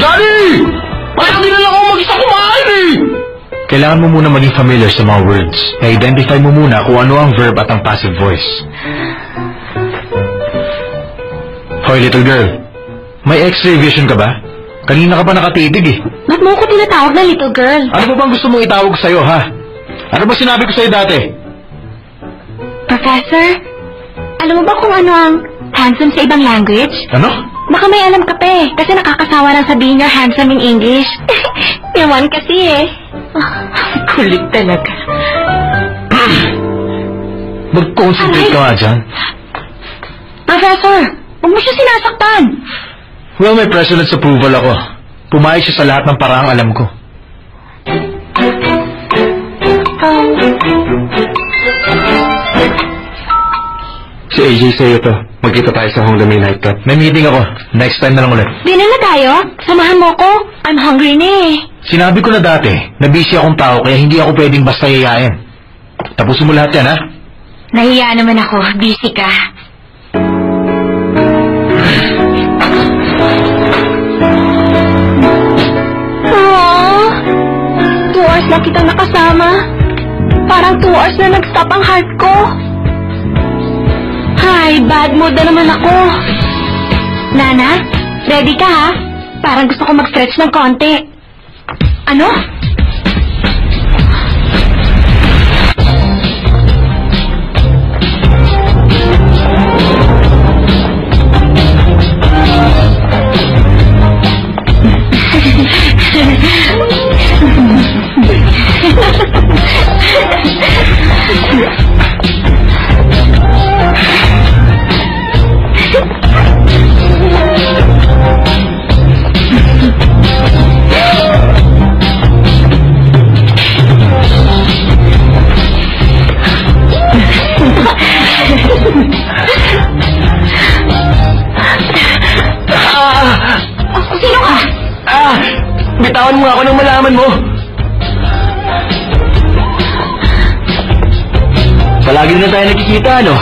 Daddy! Parang hindi na lang ako mag-isa kumain eh! Kailangan mo muna maging familiar sa mga words. Na-identify mo muna kung ano ang verb at ang passive voice. Hoy, little girl. May x-ray vision ka ba? Kanina ka pa nakatitig eh. Ba't mo ko tinatawag na little girl? Ano ba bang gusto mong itawag sa'yo, ha? Ano ba sinabi ko sa'yo dati? Professor, alam mo ba kung ano ang handsome sa ibang language? Ano? Baka may alam ka pa eh, kasi nakakasawa lang sabihin you're handsome in English. Ewan kasi eh. Kulit talaga. Mag-concentrate ka nga dyan. Professor, huwag mo siya sinasaktan. Well, may president's approval ako. Pumayag siya sa lahat ng paraang alam ko. Si AJ sa'yo to. Magkita tayo sa Hong Lamay nightclub. May meeting ako. Next time na lang ulit. Dinner na tayo? Samahan mo ko? I'm hungry na eh. Sinabi ko na dati, na busy akong tao kaya hindi ako pwedeng basta yayain. Tapusin mo lahat yan, ha? Nahiya naman ako. Busy ka. Aww. 2 hours na kitang nakasama. Parang 2 hours na nag-stop ang heart ko. Hi, bad mood na naman ako. Nana, ready ka ha? Parang gusto ko mag-stretch ng konti. Ano? bitiwan mo! Palagi na tayo nakikita, ano?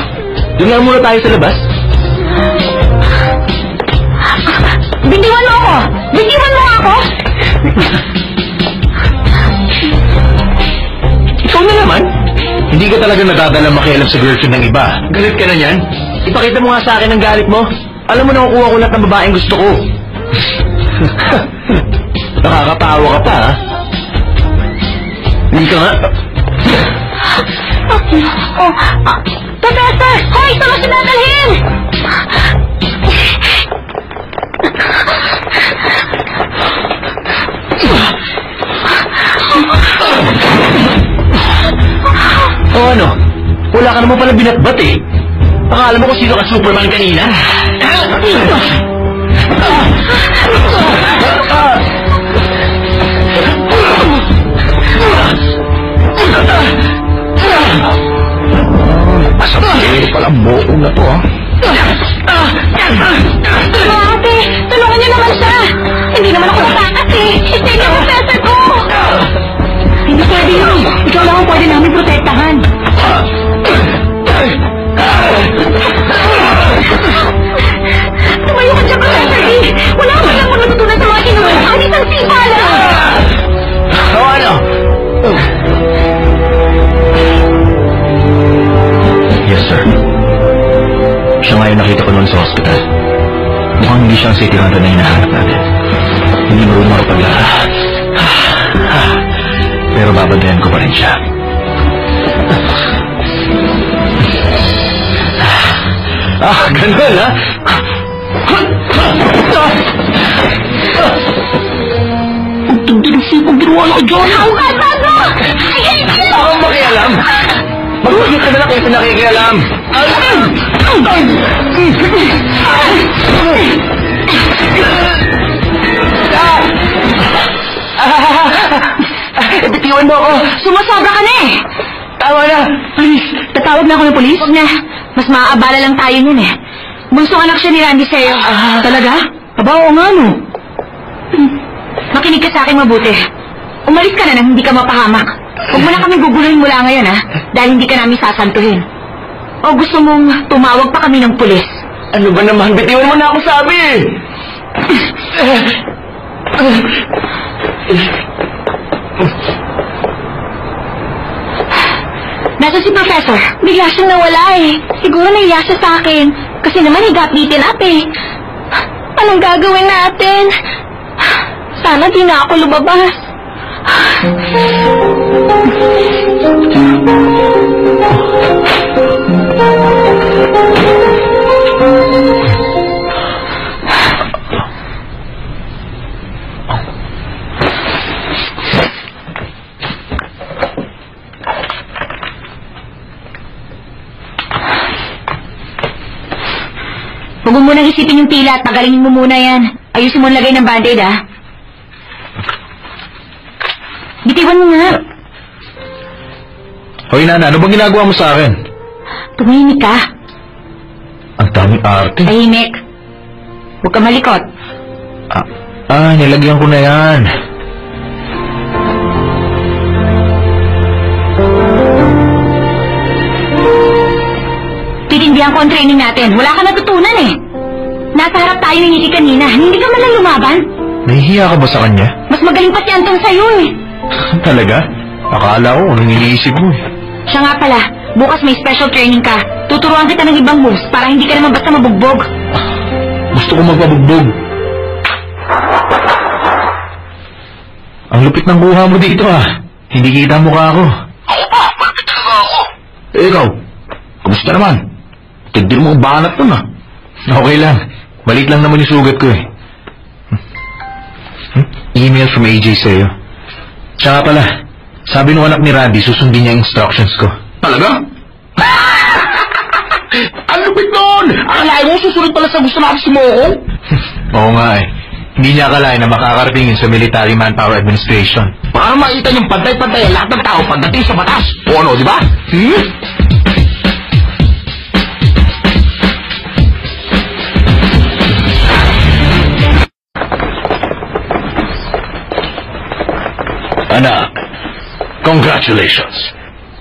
Doon nga muna tayo sa labas. Bitiwan mo ako! Bitiwan mo ako! Ikaw na naman. Hindi ka talaga nadadala makialam sa girlfriend ng iba. Galit ka na yan? Ipakita mo nga sa akin ang galit mo. Alam mo, nakukuha ko lahat ng babaeng gusto ko. Nakakatawa ka pa, ha? Hindi ka nga. Professor! Hoy! Ito mo si dadalhin! O ano? Wala ka naman pala binatbat eh. Akala mo kung sino ka Superman kanina? Asapin pala buong na to, ha? Ate! Tulungan niyo naman siya! Hindi naman ako natakas eh! Stay niyo, professor ko! Hindi pwede yun! Ikaw lang ang pwede namin protektahan! Tumayo ka dyan, professor eh! Wala ka lang natutunan sa mga kinuha! Anis ang sipa lang! O ano? Yes, sir. Siya nga yung nakita ko noon sa hospital. Mukhang hindi siyang City Hunter na hinahanap natin. Hindi marunong makapaglakad. Pero babantayan ko pa rin siya. Ganun, ha? Pagtagdilisip ang ginawa na ko dyan! Ako ka, Tago! Ako makialam! Magpagit ka na lang kaysa nakikialam! Bitiwan mo ako! Sumasobra ka na eh! Tama na! Please! Tatawag na ako ng polis? Huwag na. Mas maaabala lang tayo nun eh. Bunsong anak siya ni Randy sa'yo. Talaga? Aba, oo nga no. Makinig ka sa akin mabuti. Umalis ka na nang hindi ka mapahamak. Huwag mo na kami guguluhin mula ngayon ha, dahil hindi ka namin sasantuhin. O gusto mong tumawag pa kami ng pulis? Ano ba naman? Bitiwan mo na ako sabi eh! Nasa si Professor? Bigla siyang nawala eh. Siguro nahiya siya sa akin. Kasi naman he got beaten up eh. Anong gagawin natin? Sana di na ako lumabas. Huwag mo munang isipin yung tila at pagalingin mo muna yan. Ayusin mo ang lagay ng band-aid, ha? Bitiwan mo nga. Hoy, Nana, ano bang ginagawa mo sa akin? Tumahimik ka. Ang daming arte. Tahimik. Huwag ka malikot. Nilagyan ko na yan. Titindihan ko ang training natin. Wala ka natutunan eh. Nasa harap tayo ng Nikki kanina. Hindi ka man lang lumaban. Nahihiya ka ba sa kanya? Mas magaling pa si Anton sa'yo eh. Talaga? Akala ko, anong iniisip mo eh. Siya nga pala, bukas may special training ka. Tuturuan kita ng ibang moves para hindi ka naman basta mabugbog. Gusto ko magpabugbog. Ang lupit ng buha mo dito ah. Hindi kita mukha ako. Ako pa! Malapit talaga ako! Ikaw, kumusta naman? Tigdir mo ang banat nun ah. Okay lang. Maliit lang naman yung sugat ko eh. Email from AJ sa'yo. Tsaka pala, sabi nung anak ni Randy, susundin niya instructions ko. Talaga? Ang lupit nun! Akalain mo susunod pala sa gusto natin si Moko? Oo nga eh. Hindi niya akalain na makakarating yun sa Military Manpower Administration. Para makita niyong pantay-pantay ang lahat ng tao pagdating sa batas. O ano, di ba? Anak, congratulations.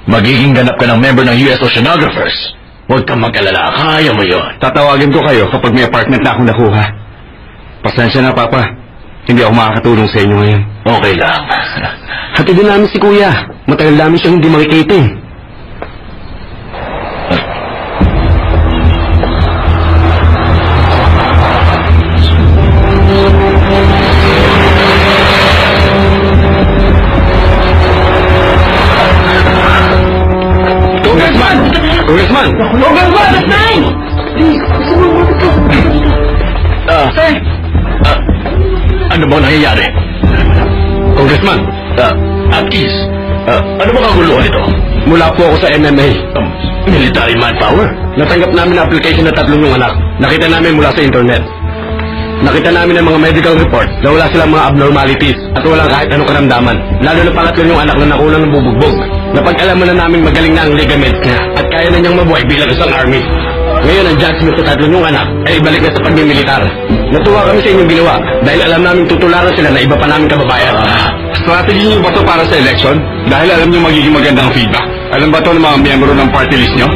Magiging ganap ka ng member ng US Oceanographers. Huwag kang mag-alala, kaya mo yon. Tatawagin ko kayo kapag may apartment na akong nakuha. Pasensya na, Papa. Hindi ako makakatulong sa inyo ngayon. Okay lang. Hatid din namin si Kuya. Matagal namin siyang hindi makikita eh. Congressman! Sir! Ano ba nangyayari? Congressman! Atkins, ano ba kaguluhan ito? Mula po ako sa MMA. Military manpower? Natanggap namin ang application na 3 yung anak. Nakita namin mula sa internet. Nakita namin ang mga medical report na wala silang mga abnormalities at walang kahit anong karamdaman. Lalo na pangatlo yung anak na nakulang ng bubugbog. Napag-alaman na namin magaling na ang ligaments niya at kaya na niyang mabuhay bilang isang army. Ngayon ang judgment sa 3 yung anak ay ibalik na sa pagmimilitar. Natuwa kami sa inyong ginawa dahil alam namin tutularan sila na iba pa namin kababayan. Strategy niyo ba to para sa election? Dahil alam niyo magiging magandang feedback. Alam ba to ng mga miyembro ng party list niyo?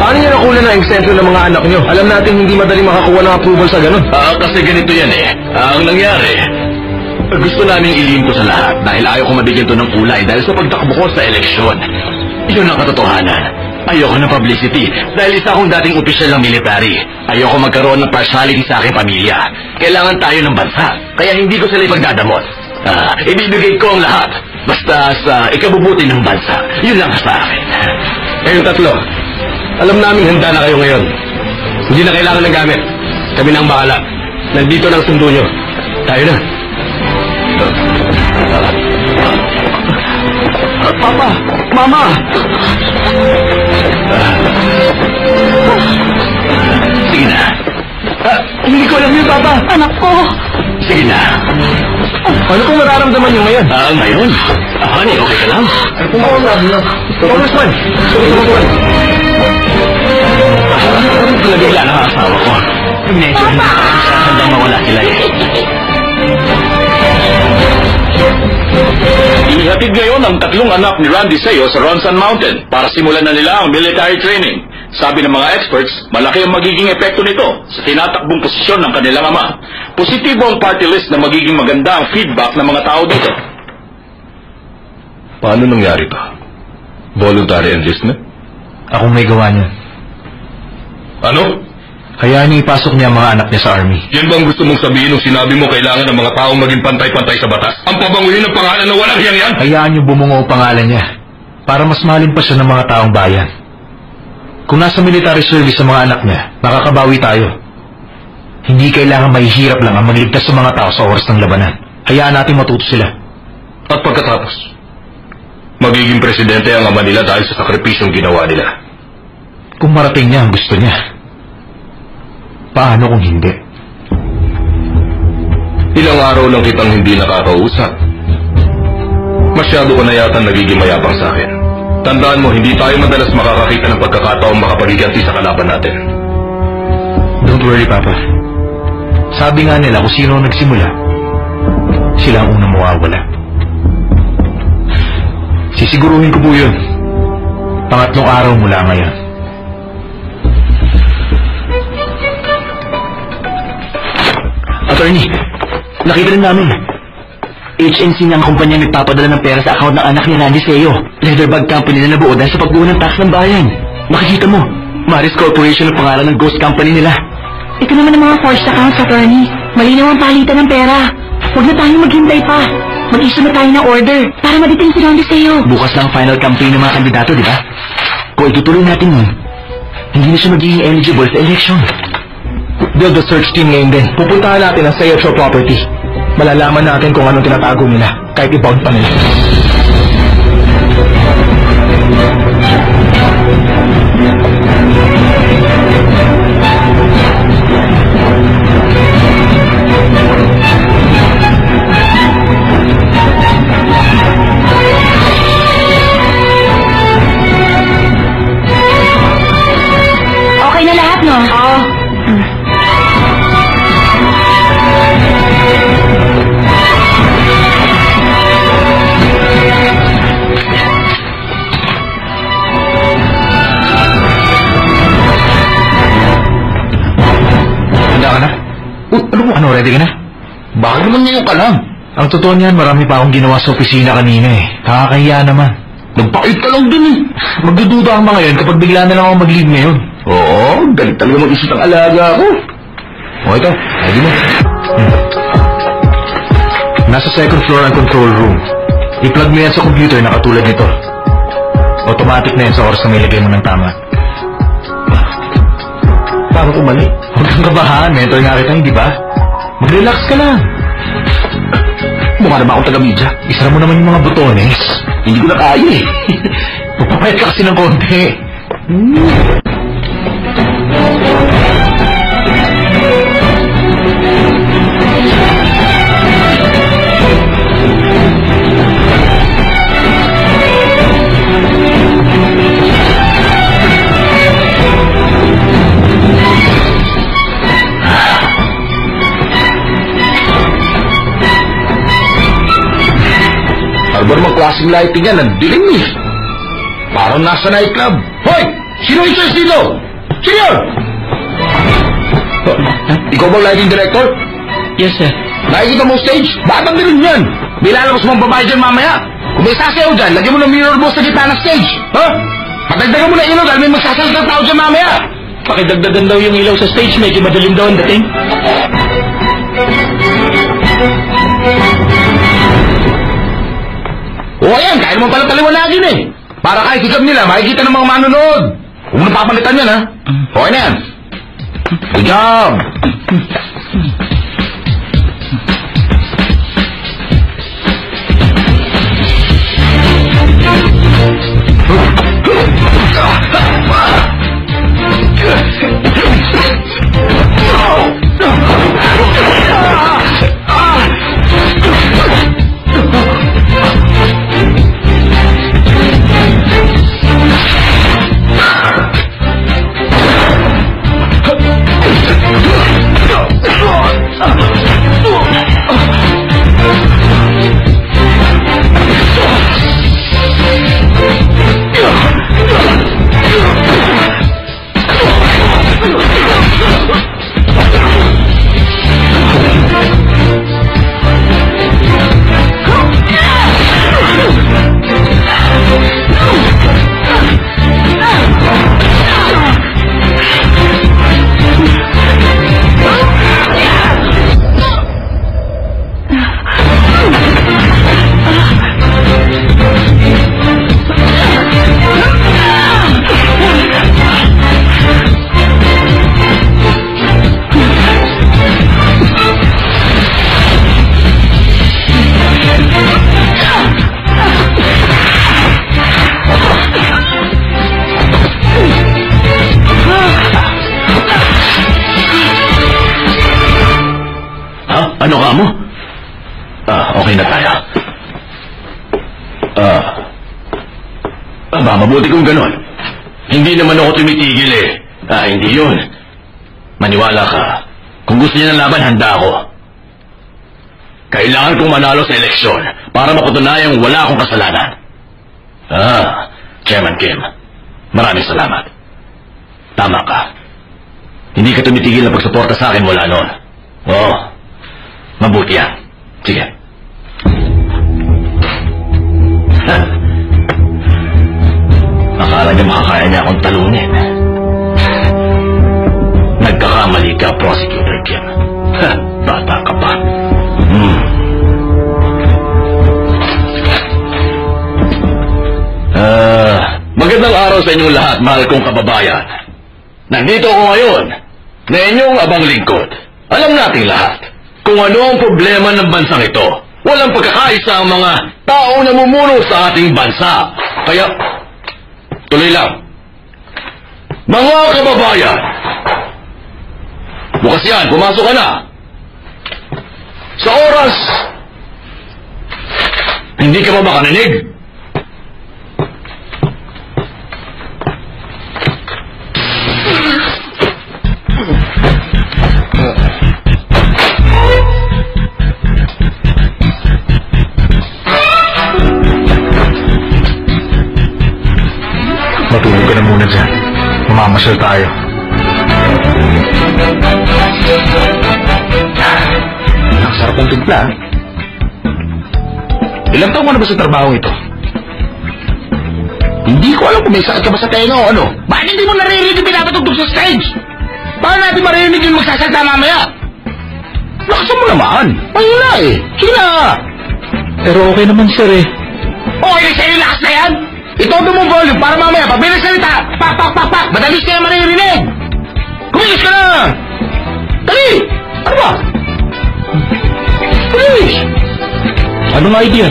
Paano niya nakuha ng exemption ng mga anak niyo? Alam natin hindi madali makakuha ng approval sa ganun. Kasi ganito yan eh. Ang nangyari, gusto namin ilihim ko sa lahat dahil ayaw ko mabigyan to ng kulay dahil sa pagtakbo ko sa eleksyon. Yun ang katotohanan. Ayoko ng publicity dahil isa akong dating opisyal ng military. Ayoko magkaroon ng partiality sa aking pamilya. Kailangan tayo ng bansa, kaya hindi ko sila ipagdadamot. Ibibigay ko ang lahat, basta sa ikabubuti ng bansa. Yun lang sa akin. Kayong 3, alam namin handa na kayo ngayon. Hindi na kailangan ng gamit. Kami na ang bahala. Nandito na ang sundo nyo. Tayo na. Papa! Mama! Sige na. Hindi ko alam yun, Papa! Anak ko! Sige na. Ano kung nararamdaman niyo ngayon? Ngayon? Honey, okay ka lang? Kung ako sabi niyo, Congressman! Congressman! Nabigla na ang asawa ko. Medyo handang mawala sila eh. Ihatid ngayon ang 3 anak ni Randy Seo sa Ronson Mountain para simulan na nila ang military training. Sabi ng mga experts, malaki ang magiging epekto nito sa tinatakbong posisyon ng kanilang ama. Positibo ang party list na magiging maganda ang feedback ng mga tao dito. Paano nangyari to? Voluntary enlistment? Akong may gawa niya. Ano? Hayaan niya ipasok niya ang mga anak niya sa army. Yan bang gusto mong sabihin nung sinabi mo kailangan ng mga taong maging pantay-pantay sa batas? Ang pabanguhin ng pangalan na walang hiyang yan? Hayaan niyo bumungo ang pangalan niya para mas mahalin pa siya ng mga taong bayan. Kung nasa military service sa mga anak niya, makakabawi tayo. Hindi kailangan mahihirap lang ang magligtas sa mga tao sa oras ng labanan. Hayaan natin matuto sila. At pagkatapos, magiging presidente ang ama nila dahil sa sakripisyong ginawa nila. Kung marating niya ang gusto niya, paano kung hindi? Ilang araw lang kitang hindi nakakausap. Masyado ko na yata nagiging mayabang sa akin. Tandaan mo, hindi tayo madalas makakakita ng pagkakataong makapagiganti sa kalaban natin. Don't worry, Papa. Sabi nga nila kung sino ang nagsimula, sila ang unang mawawala. Sisiguruhin ko po yun. 3 araw mula ngayon. Attorney, nakita rin namin. HNC na ang kumpanya nagpapadala ng pera sa account ng anak ni Randy Seo. Leather bag company na nabuo dahil sa pagbuo ng tax ng bayan. Makikita mo, Maris Corporation ang pangalan ng ghost company nila. Ito naman ang mga forged accounts, attorney. Malinaw ang palitan ng pera. Huwag na tayong maghintay pa. Mag-issue na tayo ng order para maditing si Randy Seo. Bukas na ang final campaign ng mga kandidato, di ba? Kung itutuloy natin yun, hindi na siya magiging eligible sa election. Build the search team ngayon din. Pupuntahan natin ang Seo Show property. Malalaman natin kung anong tinatago nila, kahit i-bound pa nila. Okay na lahat, no? Oo. Ano, ready ka na? Bakit naman ngayon ka lang? Ang totoo niyan, marami pa akong ginawa sa opisina kanina eh. Nakakahiya naman. Nagpakit ka lang dun eh. Magdududa ka ba ngayon kapag bigla na lang ako mag-leave ngayon? Oo, galit talaga mag-isip ng alaga ko. O ito, ready mo. Nasa second floor ang control room. I-plug mo yan sa computer na katulad nito. Automatic na yan sa oras na may lagay mo ng tama. Paano ko mali? Huwag kang kabahan, mentor nga kita, hindi ba? Mag-relax ka lang. Mukha na ba akong taga-media? Isara mo naman yung mga butones. Hindi ko na kaya eh. Magpapayat ka kasi ng konti. Ano ba namang klaseng lighting yan? Nagdilim eh. Parang nasa nightclub. Hoy! Sino yung choice dito? Sino yun? Ikaw bang lighting director? Yes, sir. Nakikita mo stage? Bakit ang dilim yan? May lalabas mong babae dyan mamaya. Kung may sasayaw dyan, lagyan mo ng mirror mo sa gitna ng stage. Ha? Patagdagan mo na ilaw dahil may magsasayaw ng tao dyan mamaya. Pakidagdagan daw yung ilaw sa stage, medyo madaling daw ang dating. O ayan, kaya naman pala paliwanagin eh. Para kahit higab nila, makikita ng mga manonood. Huwag mo na papalitan yan ha. Okay na yan. Good job. Ano ka mo? Okay na tayo. Mabuti kung ganon. Hindi naman ako tumitigil eh. Hindi yun. Maniwala ka. Kung gusto niya ng laban, handa ako. Kailangan kong manalo sa eleksyon para mapatunayang wala akong kasalanan. Chairman Kim, maraming salamat. Tama ka. Hindi ka tumitigil na pagsuporta sa akin mula noon. Oo. Mabuti yan. Sige. Akala niya makakaya niya akong talunin. Nagkakamali ka, Prosecutor Kim. Bata ka pa. Magandang araw sa inyong lahat, mahal kong kababayan. Nandito ako ngayon na inyong abang lingkod. Alam nating lahat kung ano ang problema ng bansang ito. Walang pagkakaisa ang mga taong namumuno sa ating bansa. Kaya, tuloy lang. Mga kababayan, bukas yan, pumasok ka na. Sa oras, hindi ka ba makaninig? Matulog ka na muna dyan. Mamamasyal tayo. Sarap ng timpla. Ilang taon ka na ba sa trabaho ito? Hindi ko alam kung may sakit ka ba sa tenga o ano. Bakit hindi mo naririnig yung pinapatugtog sa stage? Paano natin maririnig yung magsasalta mamaya? Lakasan mo naman. Mahina eh. Sige na. Pero okay naman, sir eh. Okay na sa'yo, lakas na yan. Itodo mo volume para mamaya pag binasalita, pak, pak, pak, pak, madalis kaya maririnig. Kumilos ka na. Dali. Ano ba? Kumilos. Anong idea?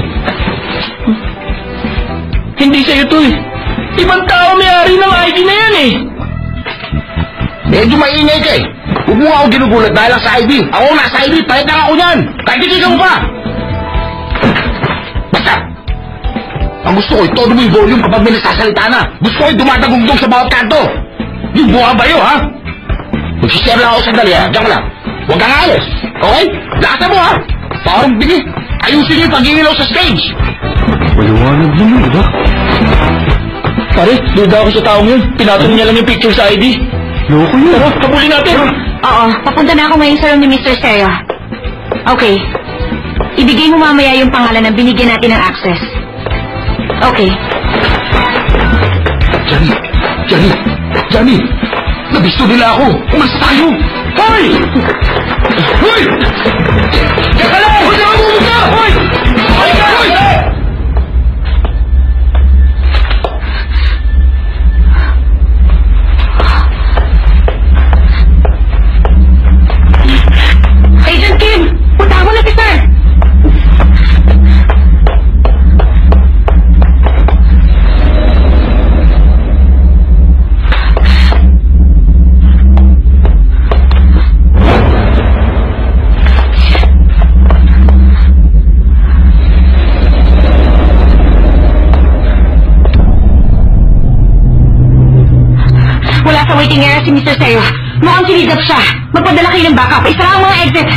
Hindi sa'yo to eh. Ibang tao may-ari ng ID na yan eh. Medyo maingay ka eh. Huwag mo nga ako ginugulat dahil lang sa ID. Ako nasa ID, pahit lang ako niyan. Kahit hindi ka mo pa. Basta, ang gusto ko, itodo mo yung volume kapag may nagsasalita na. Gusto ko yung dumadagugdog sa bawat kanto. Yung buha ba yun, ha? Magsishare lang ako sandali, ha? Diyan ka lang. Huwag kang alis. Okay? Lakasan mo, ha? Parang bigi. Ayusin niyo yung pag-iilaw sa stage. Maliwanag naman, diba? Pare, duda ako sa taong yun. Pinatong niya lang yung picture sa ID. Loko yun. Tara, kabulin natin. Oo, papunta na ako ngayon sa room ni Mr. Seo. Okay. Ibigay mo mamaya yung pangalan ng binigyan natin ng access. Okay. Johnny! Nabisto nila ako! Umalis tayo! Hoy! Hoy! Teka lang! Hoy! Nakabubog ka! Hoy! Hoy! Hoy! Agent Kim! Punta mo na si sir! Wala sa waiting area si Mr. Seo. Mukhang sinidap siya. Magpadala kayo ng backup. Isara ang mga exit.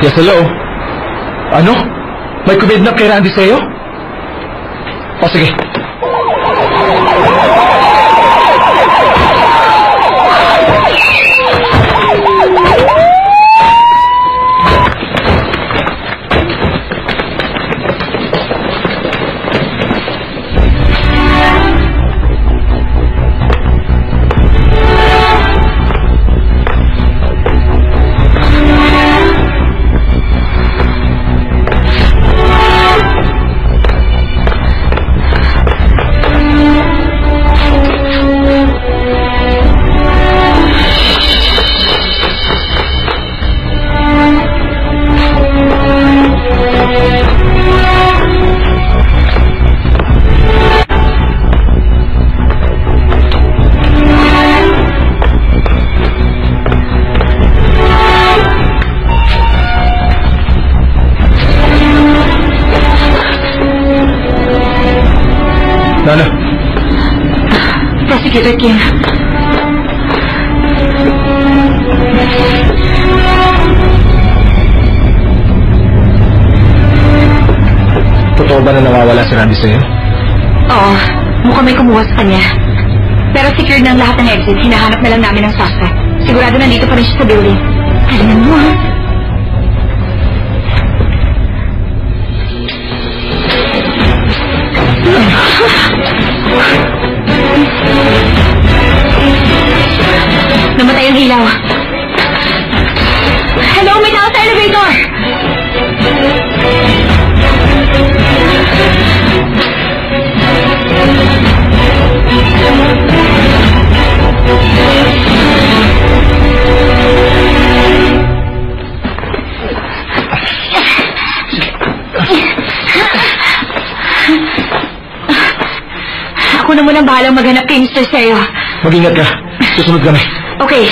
Yes, hello? Ano? May kumidnap kay Randy sa'yo? O sige. Nana? Prosecutor Kim. Totoo ba na nawawala si Randy sa'yo? Oo, mukhang may kumuha sa kanya. Pero secured ng lahat ng exit. Hinahanap na lang namin ang suspect. Sigurado nandito pa rin siya sa building. Kailan mo, ha? Namatay ang ilaw. Hello, may tao sa elevator! Ako na munang bahalang maghanap kay Mr. Seo. Mag-ingat ka. Susunod kami. Okay.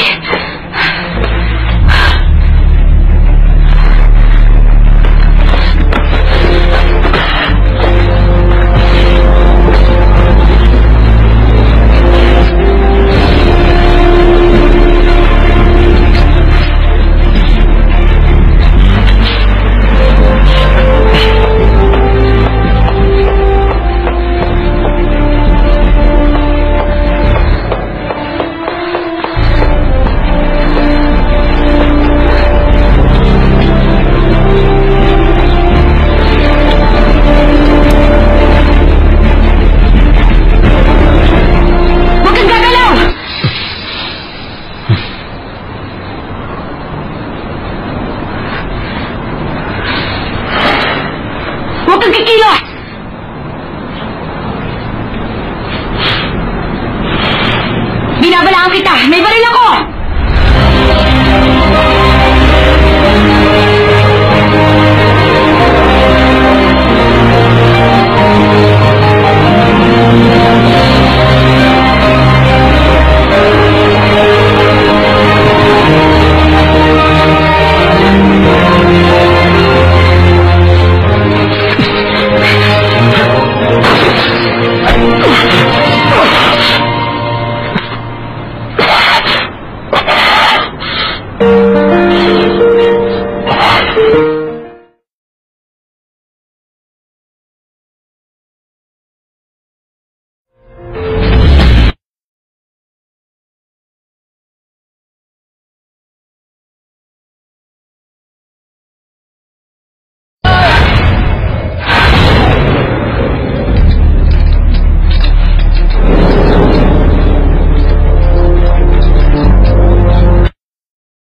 Tutulungan kita! May baril ako!